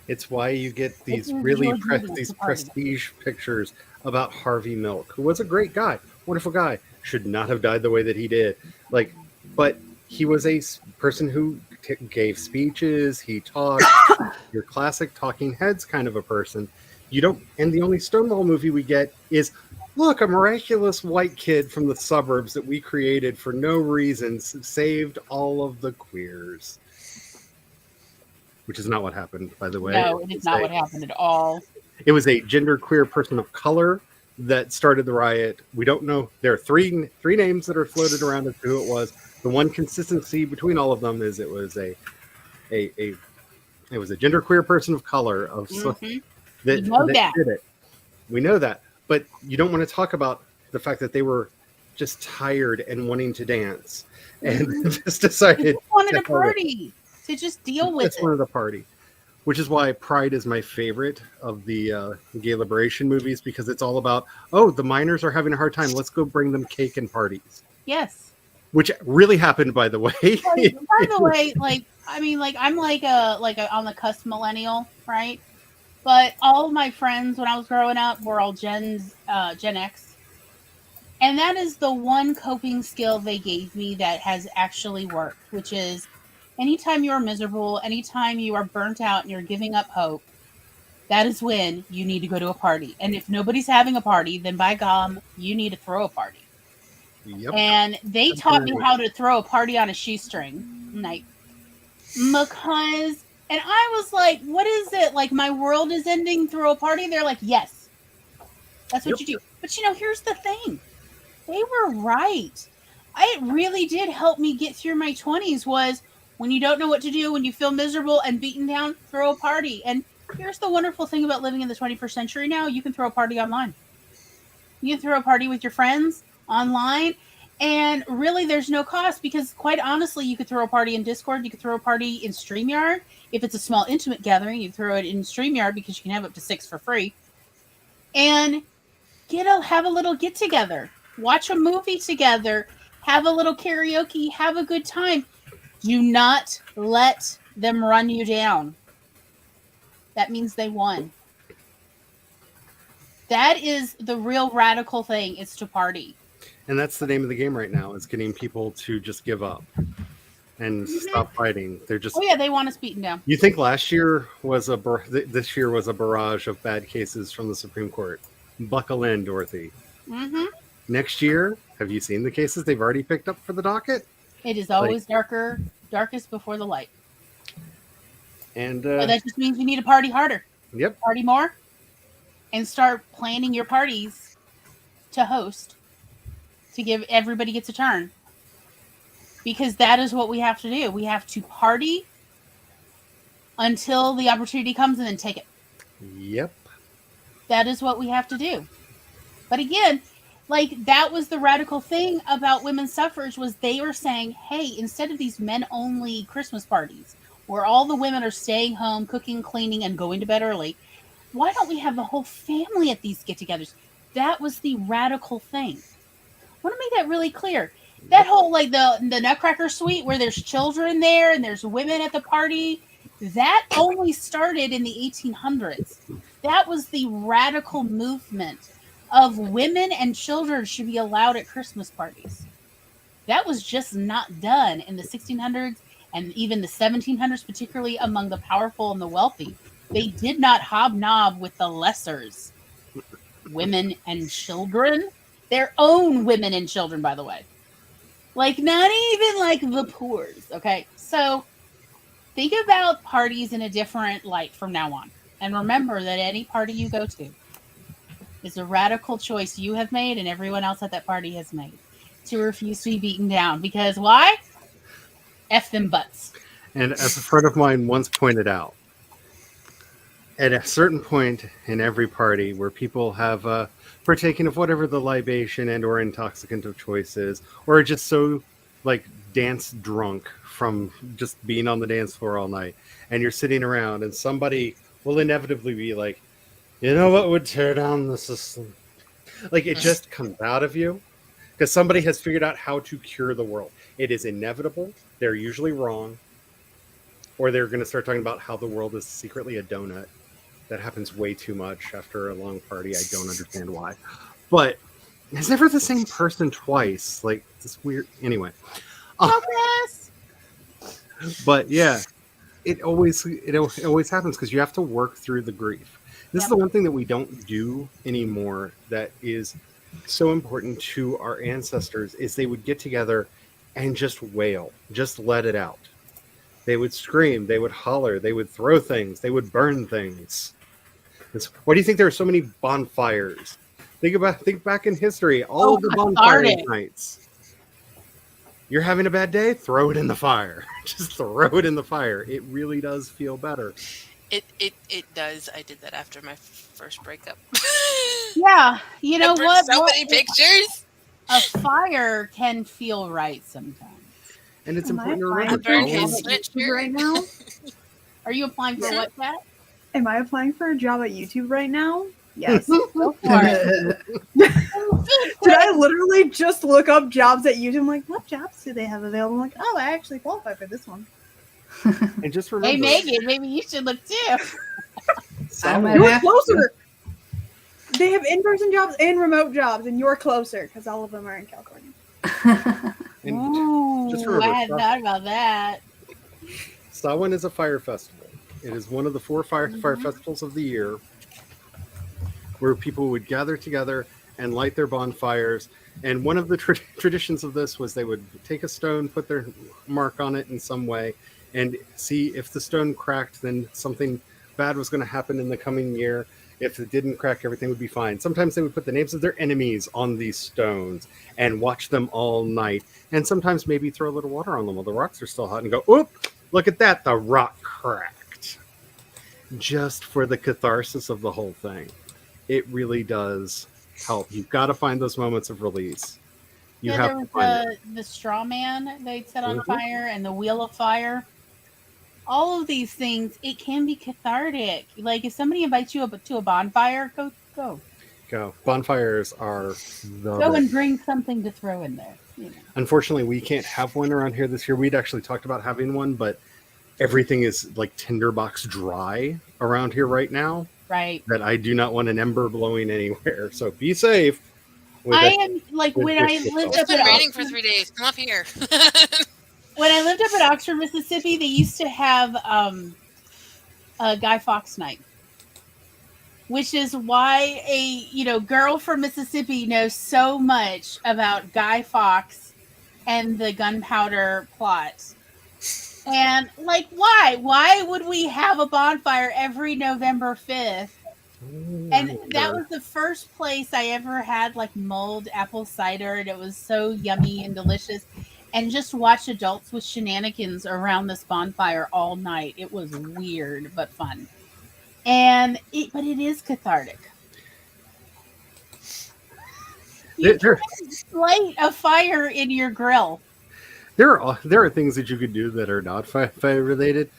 It's why you get these really prestige pictures about Harvey Milk, who was a great guy, wonderful guy, should not have died the way that he did. But he was a person who gave speeches, he talked, your classic talking heads kind of a person. And the only Stonewall movie we get is, look, a miraculous white kid from the suburbs that we created for no reason saved all of the queers. Which is not what happened, by the way. No, it is not what happened at all. It was a genderqueer person of color that started the riot. We don't know. There are three names that are floated around as to who it was. The one consistency between all of them is it was a genderqueer person of color that did it. We know that, but you don't want to talk about the fact that they were just tired and wanting to dance, and just decided You just wanted to a hell with it. party to just deal with Just it. wanted a party, which is why Pride is my favorite of the gay liberation movies, because it's all about, oh, the minors are having a hard time. Let's go bring them cake and parties, Yes. which really happened, by the way. By the way, like I mean, like I'm like a on the cusp millennial, right? But all of my friends when I was growing up were all Gen X, and that is the one coping skill they gave me that has actually worked, which is anytime you are miserable, anytime you are burnt out and you're giving up hope, that is when you need to go to a party. And if nobody's having a party, then by gum, you need to throw a party. Yep. And they taught me how to throw a party on a shoestring. Like, because, and I was like, what is it? Like, my world is ending, throw a party? They're like, yes, that's what you do. But here's the thing. They were right. It really did help me get through my 20s was when you don't know what to do, when you feel miserable and beaten down, throw a party. And here's the wonderful thing about living in the 21st century now. You can throw a party online. You can throw a party with your friends online. And really, there's no cost because, quite honestly, you could throw a party in Discord. You could throw a party in StreamYard. If it's a small, intimate gathering, you throw it in StreamYard because you can have up to 6 for free. And have a little get together. Watch a movie together. Have a little karaoke. Have a good time. Do not let them run you down. That means they won. That is the real radical thing. It's to party. And that's the name of the game right now, is getting people to just give up and stop fighting. They're just... Oh, yeah, they want us beaten down. You think last year was this year was a barrage of bad cases from the Supreme Court? Buckle in, Dorothy. Mm-hmm. Next year, have you seen the cases they've already picked up for the docket? It is always darkest before the light. And so that just means you need to party harder. Yep. Party more. And start planning your parties to host. To give everybody gets a turn. Because that is what we have to do. We have to party until the opportunity comes and then take it. Yep. That is what we have to do. But again, like that was the radical thing about women's suffrage was they were saying, hey, instead of these men-only Christmas parties where all the women are staying home, cooking, cleaning, and going to bed early, why don't we have the whole family at these get-togethers? That was the radical thing. I want to make that really clear. That whole, like, the Nutcracker Suite where there's children there and there's women at the party, that only started in the 1800s. That was the radical movement of women and children should be allowed at Christmas parties. That was just not done in the 1600s and even the 1700s, particularly among the powerful and the wealthy. They did not hobnob with the lessers. Women and children, their own women and children, by the way. Like, not even like the poors, okay? So, think about parties in a different light from now on. And remember that any party you go to is a radical choice you have made and everyone else at that party has made to refuse to be beaten down. Because why? F them butts. And as a friend of mine once pointed out, at a certain point in every party where people have partaken of whatever the libation and or intoxicant of choice is, or are just so like dance drunk from just being on the dance floor all night, and you're sitting around and somebody will inevitably be like, you know what would tear down the system? Like it just comes out of you because somebody has figured out how to cure the world. It is inevitable. They're usually wrong. Or they're going to start talking about how the world is secretly a donut. That happens way too much after a long party. I don't understand why. But it's never the same person twice. Like, this weird... Anyway. But yeah, it always happens because you have to work through the grief. This is the one thing that we don't do anymore that is so important to our ancestors is they would get together and just wail. Just let it out. They would scream. They would holler. They would throw things. They would burn things. Why do you think there are so many bonfires? Think back in history. All of the bonfire nights. You're having a bad day? Throw it in the fire. Just throw it in the fire. It really does feel better. It does. I did that after my first breakup. Yeah, you know what? So many pictures. a fire can feel right sometimes. And it's Am I important to applying remember. for a bird job has at switched YouTube here. right now? Are you applying for what, Kat? Am I applying for a job at YouTube right now? Yes. Go for it. Did I literally just look up jobs at YouTube? I'm like, what jobs do they have available? I'm like, oh, I actually qualify for this one. And just Hey, remember, Megan, maybe you should look too. Sawa- You're have closer. They have in-person jobs and remote jobs, and you're closer because all of them are in California. and Ooh, just remember, I hadn't thought about that. Samhain is a fire festival. It is one of the 4 fire festivals of the year where people would gather together and light their bonfires. And one of the traditions of this was they would take a stone, put their mark on it in some way, and see if the stone cracked, then something bad was going to happen in the coming year. If it didn't crack, everything would be fine. Sometimes they would put the names of their enemies on these stones and watch them all night. And sometimes maybe throw a little water on them while the rocks are still hot and go, oop, look at that, the rock cracked. Just for the catharsis of the whole thing. It really does help. You've got to find those moments of release. You Yeah, have there to find it. was the straw man they'd set on Mhm. fire and the wheel of fire. All of these things, it can be cathartic. Like if somebody invites you up to a bonfire, go. Go. Bonfires are the Go and best. bring something to throw in there. You know. Unfortunately, we can't have one around here this year. We'd actually talked about having one, but everything is like tinderbox dry around here right now. Right. That I do not want an ember blowing anywhere. So be safe. with I it. am like with when this I shit lived though. up It's been at raining for Oxford, 3 days. Come up here. when I lived up at Oxford, Mississippi, they used to have a Guy Fawkes night, which is why a girl from Mississippi knows so much about Guy Fawkes and the gunpowder plot. And like, why? Why would we have a bonfire every November 5th? And that was the first place I ever had like mulled apple cider, and it was so yummy and delicious. And just watch adults with shenanigans around this bonfire all night. It was weird but fun. But it is cathartic. You There, can light a fire in your grill. there are things that you could do that are not fire related.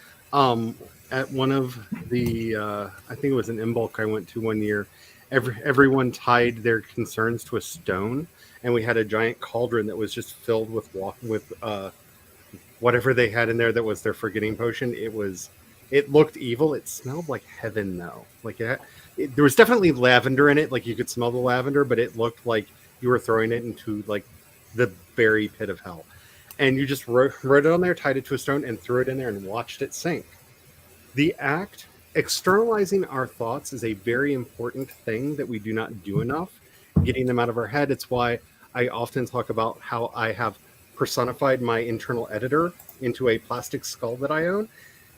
At one of the I think it was an in-bulk I went to one year, everyone tied their concerns to a stone, and we had a giant cauldron that was just filled with whatever they had in there that was their forgetting potion. It looked evil. It smelled like heaven though. Like there was definitely lavender in it. Like you could smell the lavender, but it looked like you were throwing it into like the very pit of hell. And you just wrote it on there, tied it to a stone, and threw it in there and watched it sink. The act, externalizing our thoughts, is a very important thing that we do not do enough, getting them out of our head. It's why I often talk about how I have personified my internal editor into a plastic skull that I own.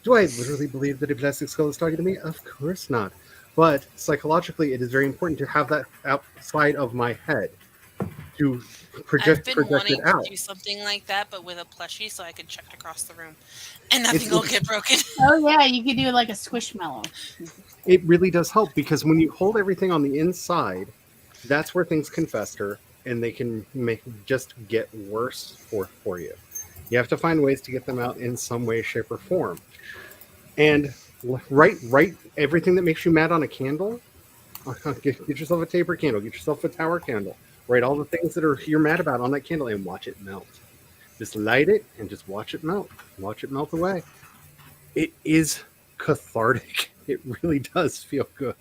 Do I literally believe that a plastic skull is talking to me? Of course not. But psychologically, it is very important to have that outside of my head to I've been project wanting it out. to do something like that, but with a plushie, so I can chuck it across the room, and nothing will get broken. Oh yeah, you could do like a squishmallow. It really does help because when you hold everything on the inside, that's where things can fester and they can just get worse for you. You have to find ways to get them out in some way, shape, or form. And write everything that makes you mad on a candle. Get yourself a taper candle. Get yourself a tower candle. Write all the things that you're mad about on that candle and watch it melt. Just light it and just watch it melt. Watch it melt away. It is cathartic. It really does feel good.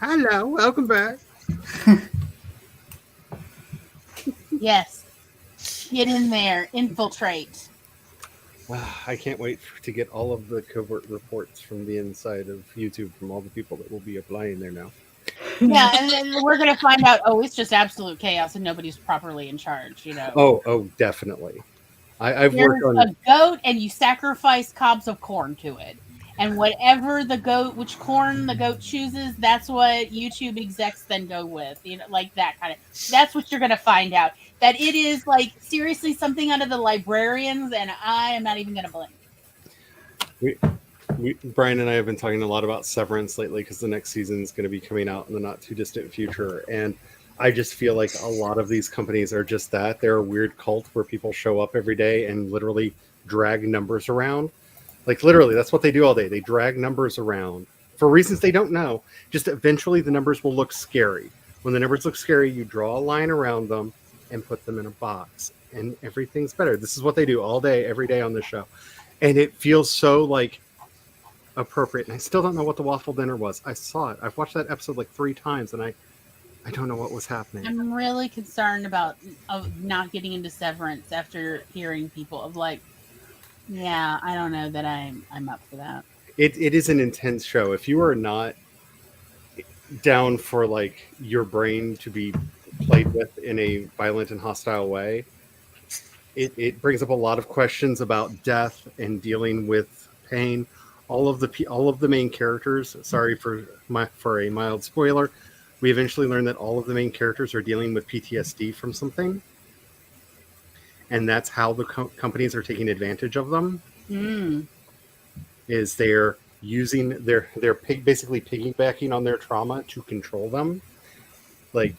Hello, welcome back. Yes. Get in there. Infiltrate. I can't wait to get all of the covert reports from the inside of YouTube from all the people that will be applying there now. Yeah, and then we're gonna find out, it's just absolute chaos and nobody's properly in charge, Oh, definitely. I've There's worked on a goat and you sacrifice cobs of corn to it. And whatever which corn the goat chooses, that's what YouTube execs then go with. Like that kind of. That's what you're gonna find out. That it is like seriously something out of the librarians, and I am not even gonna blink. Brian and I have been talking a lot about Severance lately because the next season is going to be coming out in the not too distant future, and I just feel like a lot of these companies are just that. They're a weird cult where people show up every day and literally drag numbers around. Like literally, that's what they do all day. They drag numbers around for reasons they don't know. Just eventually the numbers will look scary. When the numbers look scary, you draw a line around them and put them in a box and everything's better. This is what they do all day, every day on the show. And it feels so like appropriate. And I still don't know what the waffle dinner was. I saw it. I've watched that episode like 3 times and I don't know what was happening. I'm really concerned about of not getting into Severance after hearing people of like, yeah, I don't know that I'm up for that. It is an intense show. If you are not down for like your brain to be played with in a violent and hostile way, it brings up a lot of questions about death and dealing with pain. All of the main characters. Sorry for a mild spoiler. We eventually learn that all of the main characters are dealing with PTSD from something, and that's how the companies are taking advantage of them. Is they're using basically piggybacking on their trauma to control them. Like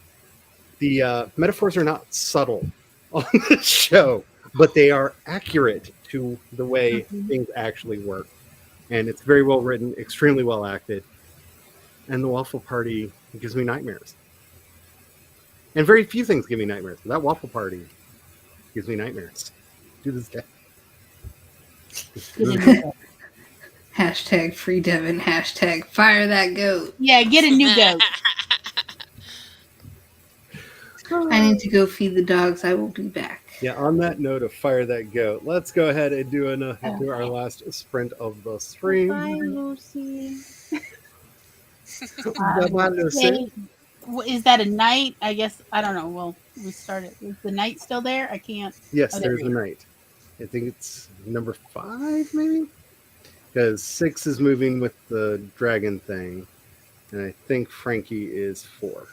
the metaphors are not subtle on this show, but they are accurate to the way things actually work. And it's very well written, extremely well acted. And the Waffle Party gives me nightmares. And very few things give me nightmares, but that Waffle Party gives me nightmares to this day. Hashtag free Devin. Hashtag fire that goat. Yeah, get a new goat. I need to go feed the dogs. I will be back. Yeah, on that note of fire that goat, let's go ahead and do our last sprint of the stream. Bye, Lucy. Bye, Lucy. Is that a night? I guess I don't know. Well, we started. Is the night still there? I can't. Yes, Oh, there there's we a go. night. I think it's number 5, maybe? Because 6 is moving with the dragon thing. And I think Frankie is 4.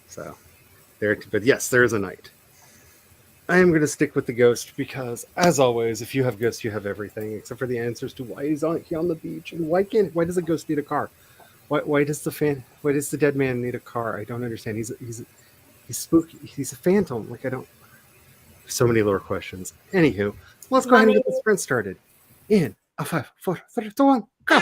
So, but yes, there is a night. I am going to stick with the ghost because, as always, if you have ghosts, you have everything, except for the answers to why is he on the beach and why does a ghost need a car? Why does the dead man need a car? I don't understand. He's spooky. He's a phantom. Like I don't. So many lower questions. Anywho, let's go ahead and get the sprint started. In a 5, 4, 3, 2, 1, go.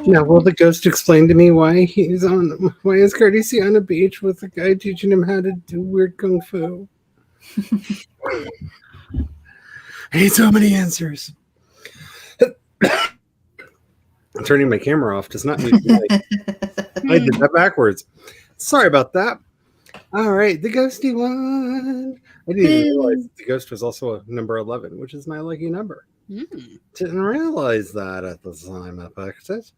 Now, will the ghost explain to me why is Courtesy on a beach with a guy teaching him how to do weird kung fu? I need so many answers. Turning my camera off does not mean I did that backwards. Sorry about that. All right, the ghosty one. I didn't even realize the ghost was also a number 11, which is my lucky number. Didn't realize that at the time I picked it.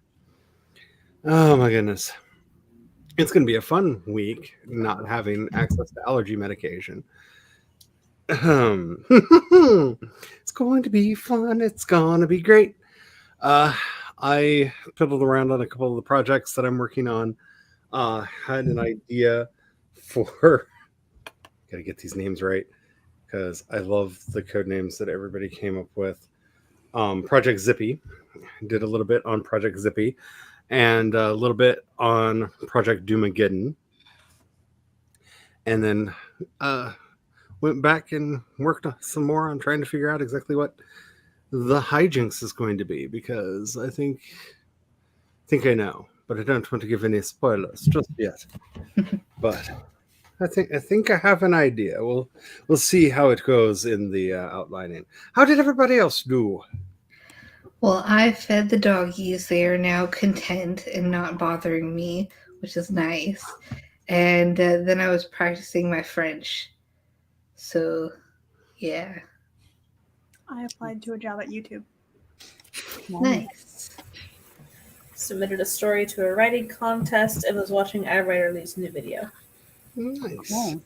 Oh my goodness. It's going to be a fun week not having access to allergy medication. It's going to be fun. It's going to be great. I fiddled around on a couple of the projects that I'm working on. Had an idea for gotta get these names right because I love the code names that everybody came up with. Project Zippy. Did a little bit on Project Zippy and a little bit on Project Doomageddon. And then went back and worked some more on trying to figure out exactly what the hijinks is going to be, because I think I know, but I don't want to give any spoilers just yet. But I think I have an idea. We'll see how it goes in the outlining. How did everybody else do? Well, I fed the doggies. They are now content and not bothering me, which is nice. And then I was practicing my French. So, yeah. I applied to a job at YouTube. Nice. Submitted a story to a writing contest and was watching iWriterly's new video. Nice. Cool.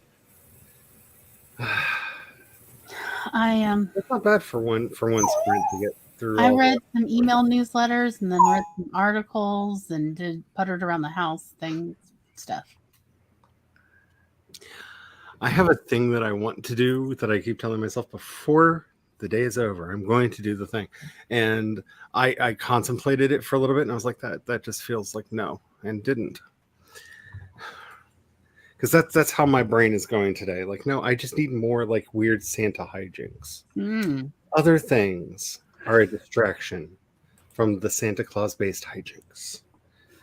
I It's not bad for one sprint to get through. I read some email newsletters and then read some articles and did puttered around the house stuff. I have a thing that I want to do that I keep telling myself before the day is over. I'm going to do the thing. And I contemplated it for a little bit and I was like, that just feels like no, and didn't. Because that's how my brain is going today. Like, no, I just need more like weird Santa hijinks. Other things are a distraction from the Santa Claus based hijinks.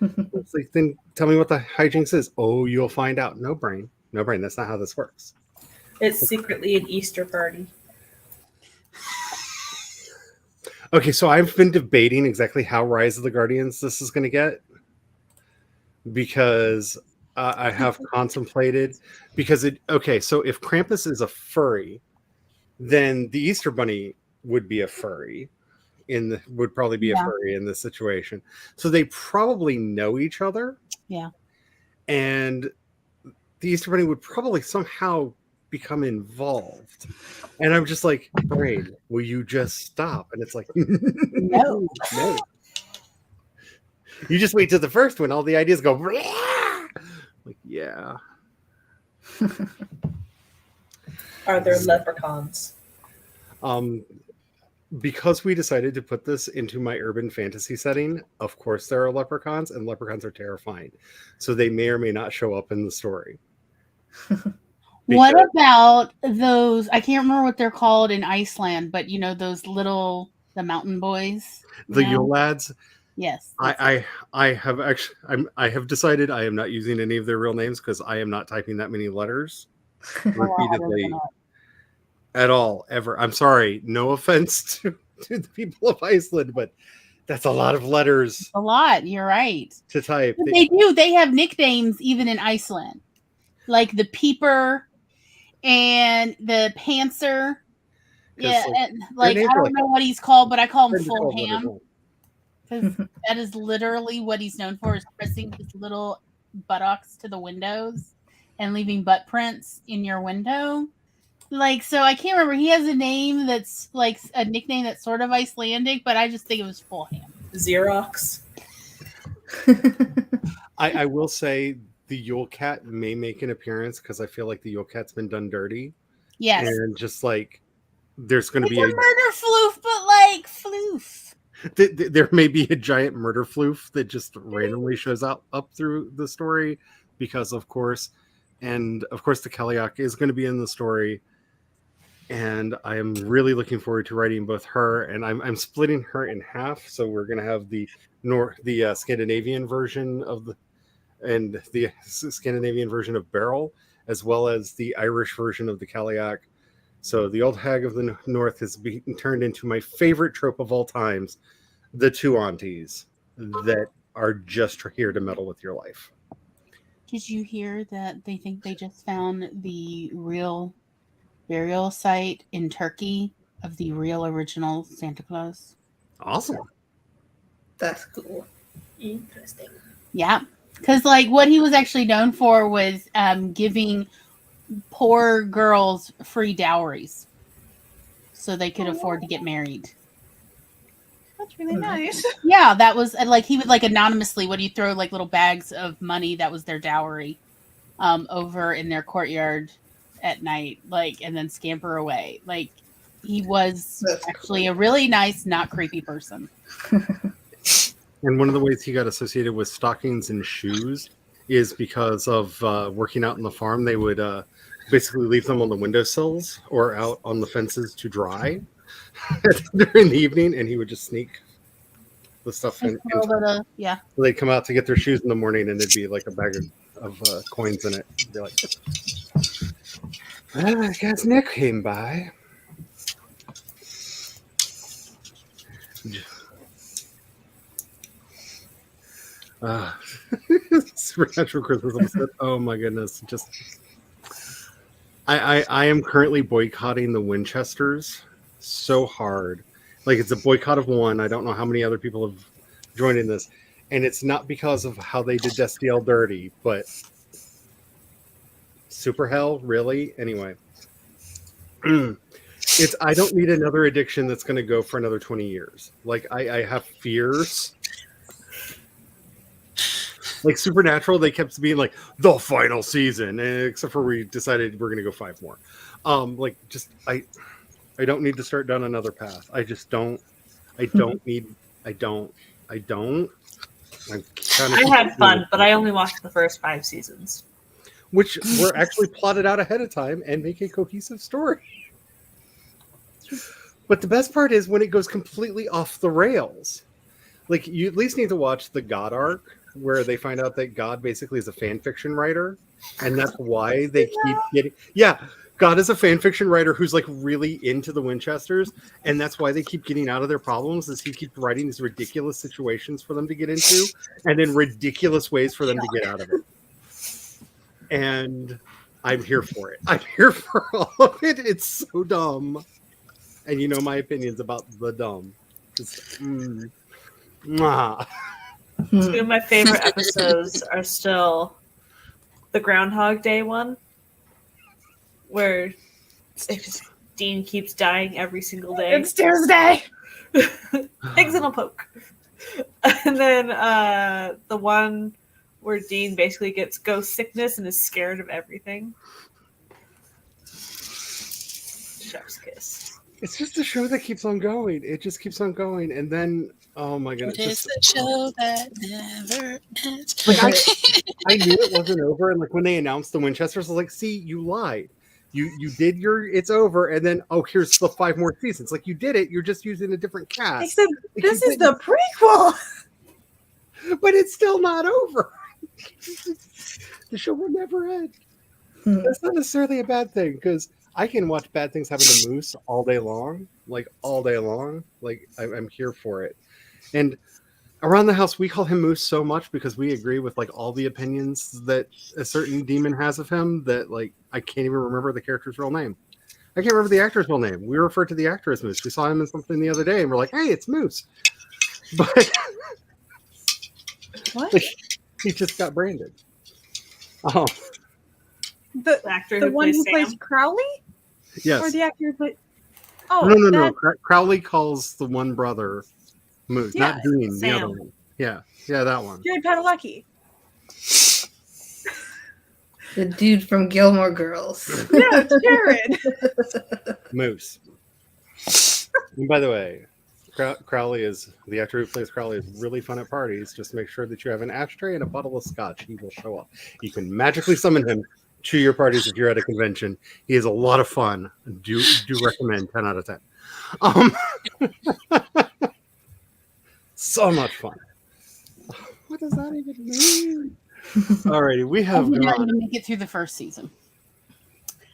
It's like, then tell me what the hijinks is. Oh, you'll find out. No brain. That's not how this works. It's secretly an Easter party. Okay, so I've been debating exactly how Rise of the Guardians this is going to get, because I have contemplated, because so if Krampus is a furry, then the Easter Bunny would be a furry would probably be a furry in this situation. So they probably know each other. Yeah. And the Easter Bunny would probably somehow become involved. And I'm just like, brain, will you just stop? And it's like, no. You just wait to the first one. All the ideas go, like, yeah. Are there leprechauns? Because we decided to put this into my urban fantasy setting, of course there are leprechauns, and leprechauns are terrifying. So they may or may not show up in the story. What about those? I can't remember what they're called in Iceland, but you know those the mountain boys, the Yule lads. Yes, I have decided I am not using any of their real names because I am not typing that many letters repeatedly at all ever. I'm sorry, no offense to the people of Iceland, but that's a lot of letters. A lot. You're right. To type. They do. They have nicknames even in Iceland, like the Peeper and the Pantser. Yeah, I don't know what he's called, but I call him Full Ham, because that is literally what he's known for, is pressing his little buttocks to the windows and leaving butt prints in your window. Like, so I can't remember. He has a name that's like a nickname that's sort of Icelandic, but I just think it was Full Ham. Xerox. I will say the Yule Cat may make an appearance, because I feel like the Yule Cat's been done dirty. Yes. And just like there's going to be a murder floof, but like floof. There may be a giant murder floof that just randomly shows up through the story, because of course the Kellyak is going to be in the story. and I am really looking forward to writing both her, and I'm splitting her in half. So we're going to have the Scandinavian version of the Scandinavian version of Beryl, as well as the Irish version of the Caliac. So the old hag of the north has been turned into my favorite trope of all times: the two aunties that are just here to meddle with your life. Did you hear that they think they just found the real burial site in Turkey of the real original Santa Claus? Awesome. That's cool. Interesting. Yeah. Because, like, what he was actually known for was giving poor girls free dowries so they could afford to get married. That's really nice. Yeah, that was like he would like anonymously. Would you throw like little bags of money that was their dowry over in their courtyard at night, like, and then scamper away. Like, he was That's actually a really nice, not creepy person. And one of the ways he got associated with stockings and shoes is because of working out on the farm. They would basically leave them on the windowsills or out on the fences to dry during the evening, and he would just sneak the stuff in. A little bit of, yeah. They'd come out to get their shoes in the morning, and there'd be like a bag of coins in it. They'd be like, well, I guess Nick came by. Supernatural Christmas episode. Oh my goodness! Just, I am currently boycotting the Winchesters so hard. Like, it's a boycott of one. I don't know how many other people have joined in this, and it's not because of how they did Destiel dirty, but Super Hell, really? Anyway, it's I don't need another addiction that's going to go for another 20 years. Like, I have fears. Like Supernatural, they kept being like the final season, except for we decided we're going to go 5 more. Like, just I don't need to start down another path. I just don't. I don't need. I don't. I'm I had fun, but I only watched the first 5 seasons, which were actually plotted out ahead of time and make a cohesive story. But the best part is when it goes completely off the rails. Like, you at least need to watch the God arc, where they find out that God basically is a fan fiction writer, and that's why they keep getting. Yeah, God is a fan fiction writer who's like really into the Winchesters, and that's why they keep getting out of their problems. Is he keeps writing these ridiculous situations for them to get into, and then ridiculous ways for them to get out of it. And I'm here for it. I'm here for all of it. It's so dumb, and you know my opinions about the dumb. Just, mwah. Two of my favorite episodes are still the Groundhog Day one, where it's just Dean keeps dying every single day. It's Tuesday. Eggs in a poke. And then the one where Dean basically gets ghost sickness and is scared of everything. Chef's kiss. It's just a show that keeps on going. It just keeps on going, and then oh my goodness! It is a show that never ends. Like, I knew it wasn't over, and like when they announced the Winchesters, I was like, "See, you lied. You did it's over, and then here's the 5 more seasons. Like, you did it. You're just using a different cast. Except like, this is the prequel. But it's still not over. The show will never end. That's not necessarily a bad thing, because I can watch bad things happen to Moose all day long. Like, all day long. Like, I'm here for it. And around the house, we call him Moose so much because we agree with like all the opinions that a certain demon has of him that like I can't even remember the character's real name. I can't remember the actor's real name. We refer to the actor as Moose. We saw him in something the other day and we're like, hey, it's Moose. But What? like, he just got branded. Oh, The actor The who one plays who Sam. plays Crowley? yes. Or the actor who plays... Oh, No. that- Crowley calls the one brother Moose, Yeah, not Dean, the Sam. other one. Yeah, that one. Jared Padalecki. The dude from Gilmore Girls. Yeah, Jared. Moose. And by the way, Crowley is the actor who plays Crowley is really fun at parties. Just make sure that you have an ashtray and a bottle of scotch. He will show up. You can magically summon him to your parties if you're at a convention. He is a lot of fun. Do recommend 10 out of 10. So much fun. What does that even mean? Alrighty, we I have did not gone. even make it through the first season.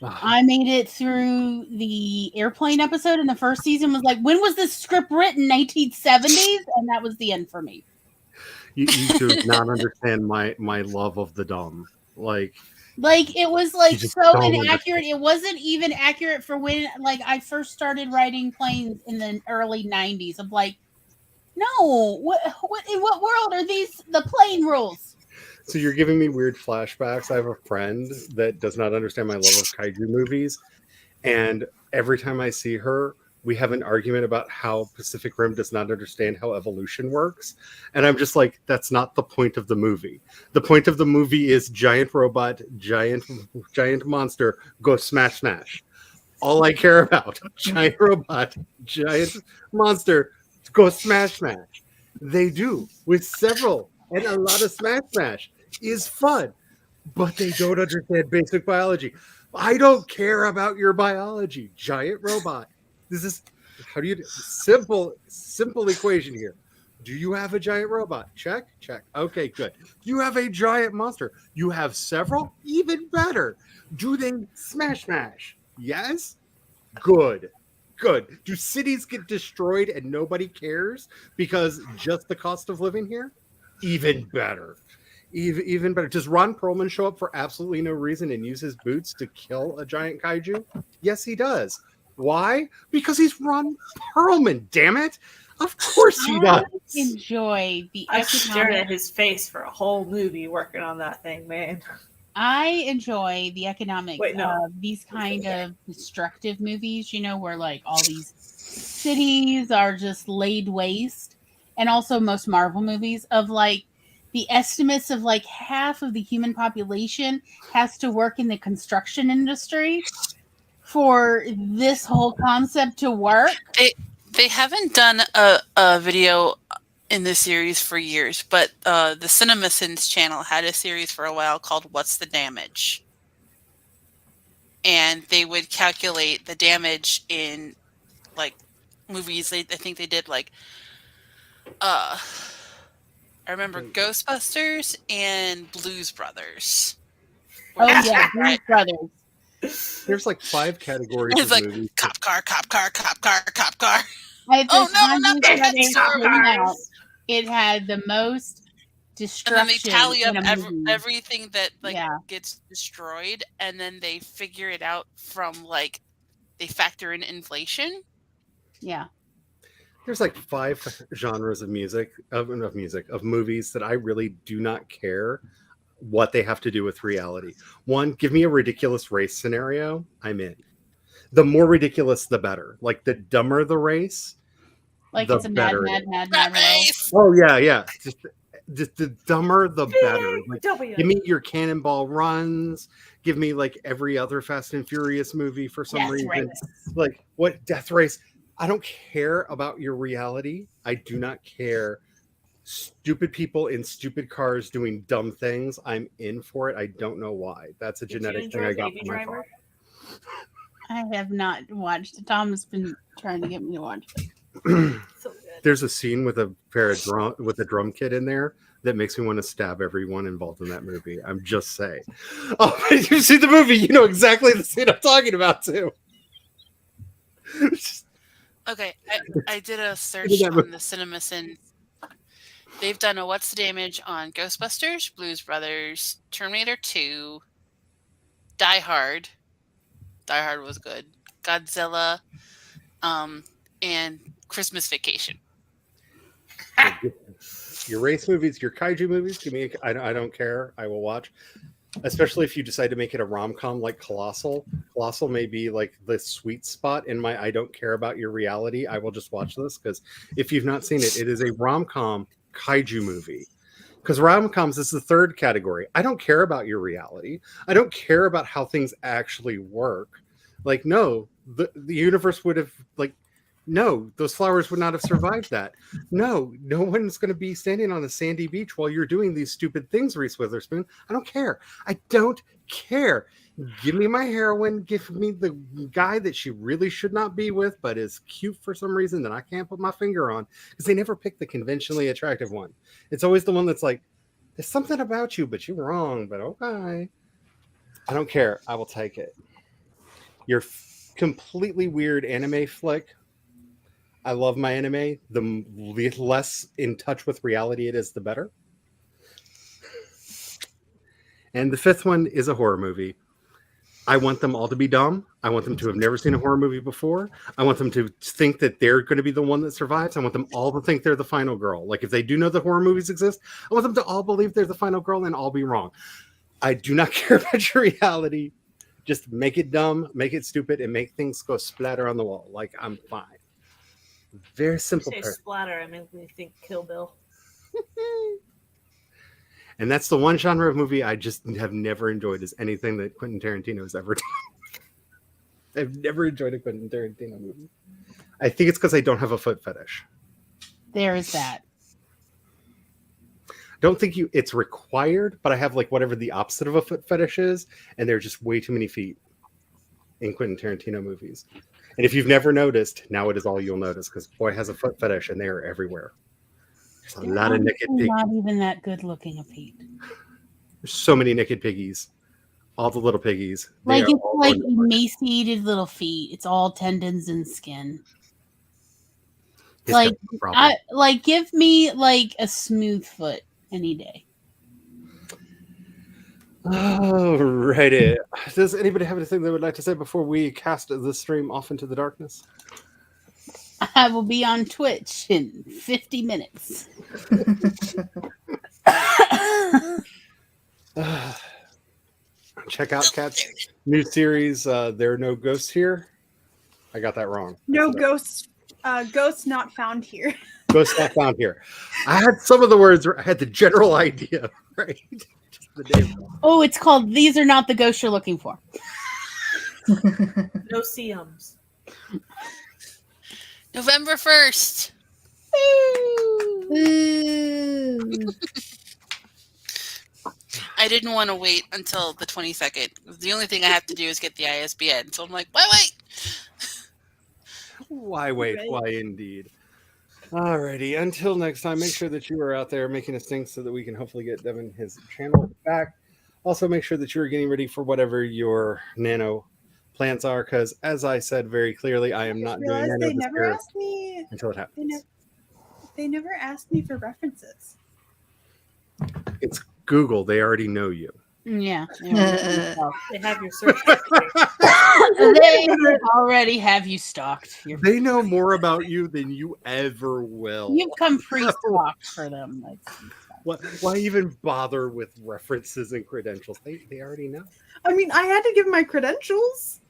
Ah, I made it through the airplane episode, and the first season was like, when was this script written? 1970s? And that was the end for me. you do not understand my love of the dumb. Like It was like You just so don't inaccurate. It wasn't even accurate for when I first started writing planes in the early 90s. I'm like, no, what in what world are these the plane rules? So you're giving me weird flashbacks. I have a friend that does not understand my love of kaiju movies, and every time I see her, we have an argument about how Pacific Rim does not understand how evolution works. And I'm just like, that's not the point of the movie. The point of the movie is giant robot, giant monster, go smash smash. All I care about, giant robot, giant monster, go smash smash. They do with several, and a lot of smash smash is fun, but they don't understand basic biology. I don't care about your biology, giant robot. This is how do you simple equation here. Do you have a giant robot? Check. Okay, good. You have a giant monster. You have several? Even better. Do they smash? Yes? Good. Do cities get destroyed and nobody cares because just the cost of living here? Even better. Even better. Does Ron Perlman show up for absolutely no reason and use his boots to kill a giant kaiju? Yes, he does. Why? Because he's Ron Perlman, damn it. Of course he does. Enjoy the I stared at economic. his face for a whole movie working on that thing, man. I enjoy the economics Wait, no. of these kind of destructive movies, where all these cities are just laid waste. And also most Marvel movies of the estimates of half of the human population has to work in the construction industry for this whole concept to work. They haven't done a video in this series for years, but the CinemaSins channel had a series for a while called What's the Damage? And they would calculate the damage in movies. I think they did I remember Ghostbusters and Blues Brothers. Oh yeah, Blues Brothers. There's 5 categories It's of like movies. cop car. At Oh, the no, time not Blues that Brothers story. came out, it had the most And then they destruction tally up in a movie. everything that Yeah. gets destroyed, and then they figure it out from they factor in inflation. Yeah. There's 5 genres of movies that I really do not care what they have to do with reality. One, give me a ridiculous race scenario, I'm in. The more ridiculous, the better. The dumber the race, the It's a mad Rat world. race. Oh yeah. Just the dumber the better. W. Give me your cannonball runs. Give me every other Fast and Furious movie for some Death reason. Race. What Death Race? I don't care about your reality. I do not care. Stupid people in stupid cars doing dumb things. I'm in for it. I don't know why. That's a genetic thing I got from my father. I have not watched. Tom's been trying to get me to watch it. So good. There's a scene with a drum kit in there that makes me want to stab everyone involved in that movie. I'm just saying. Oh, if you see the movie, you know exactly the scene I'm talking about too. Okay, I did a search on the CinemaSins. They've done a What's the Damage on Ghostbusters, Blues Brothers, Terminator 2, Die Hard. Die Hard was good. Godzilla, and Christmas Vacation. Your race movies, your kaiju movies, give me. I don't care. I will watch. Especially if you decide to make it a rom-com like Colossal. Colossal may be the sweet spot in my I don't care about your reality. I will just watch this because if you've not seen it, it is a rom-com kaiju movie. Because rom-coms is the third category. I don't care about your reality. I don't care about how things actually work. No, the universe would have No, those flowers would not have survived that. No one's going to be standing on a sandy beach while you're doing these stupid things, Reese Witherspoon. I don't care. I don't care. Give me my heroine. Give me the guy that she really should not be with, but is cute for some reason that I can't put my finger on, because they never pick the conventionally attractive one. It's always the one that's like, there's something about you, but you're wrong, but okay. I don't care. I will take it. Your completely weird anime flick. I love my anime. The less in touch with reality it is, the better. And the fifth one is a horror movie. I want them all to be dumb. I want them to have never seen a horror movie before. I want them to think that they're going to be the one that survives. I want them all to think they're the final girl. Like, if they do know that horror movies exist, I want them to all believe they're the final girl and all be wrong. I do not care about your reality. Just make it dumb, make it stupid, and make things go splatter on the wall. Like, I'm fine. Very simple. You say splatter, I mean, we think Kill Bill. And that's the one genre of movie I just have never enjoyed, is anything that Quentin Tarantino has ever done. I've never enjoyed a Quentin Tarantino movie. I think it's because I don't have a foot fetish. There is that. Don't think it's required, but I have like whatever the opposite of a foot fetish is, and there are just way too many feet in Quentin Tarantino movies. And if you've never noticed, now it is all you'll notice, because boy has a foot fetish, and they are everywhere. There's a lot of naked piggies. Not even that good looking a feet. There's so many naked piggies. All the little piggies. Like, it's like emaciated little feet. It's all tendons and skin. Like, give me like a smooth foot any day. Alrighty. Does anybody have anything they would like to say before we cast the stream off into the darkness? I will be on Twitch in 50 minutes. Check out Kat's new series, There Are No Ghosts Here. I got that wrong. No ghosts. Ghosts not found here. Ghosts not found here. I had some of the words. I had the general idea, right? The name. Oh, it's called These Are Not the Ghosts You're Looking For. No Siums. November 1st. I didn't want to wait until the 22nd. The only thing I have to do is get the ISBN. So I'm like, why wait? Why wait? Why indeed? Alrighty. Until next time, make sure that you are out there making a stink so that we can hopefully get Devin his channel back. Also, make sure that you are getting ready for whatever your nano plans are, because as I said very clearly, I am not doing nano they never asked me until it happens. They never asked me for references. It's Google. They already know you. Yeah. They have your search. They already have you stalked. They know more about you than you ever will. You've come pre-stalked for them. Why even bother with references and credentials? They already know. I mean, I had to give my credentials.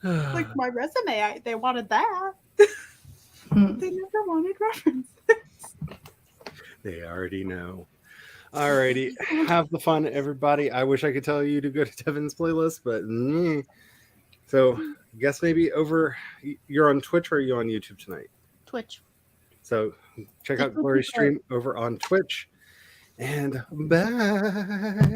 Like my resume, they wanted that. They never wanted references. They already know. Alrighty, have the fun, everybody. I wish I could tell you to go to Devin's playlist, but so I guess maybe you're on Twitch, or are you on YouTube tonight? Twitch. So check out Glory's stream over on Twitch, and bye.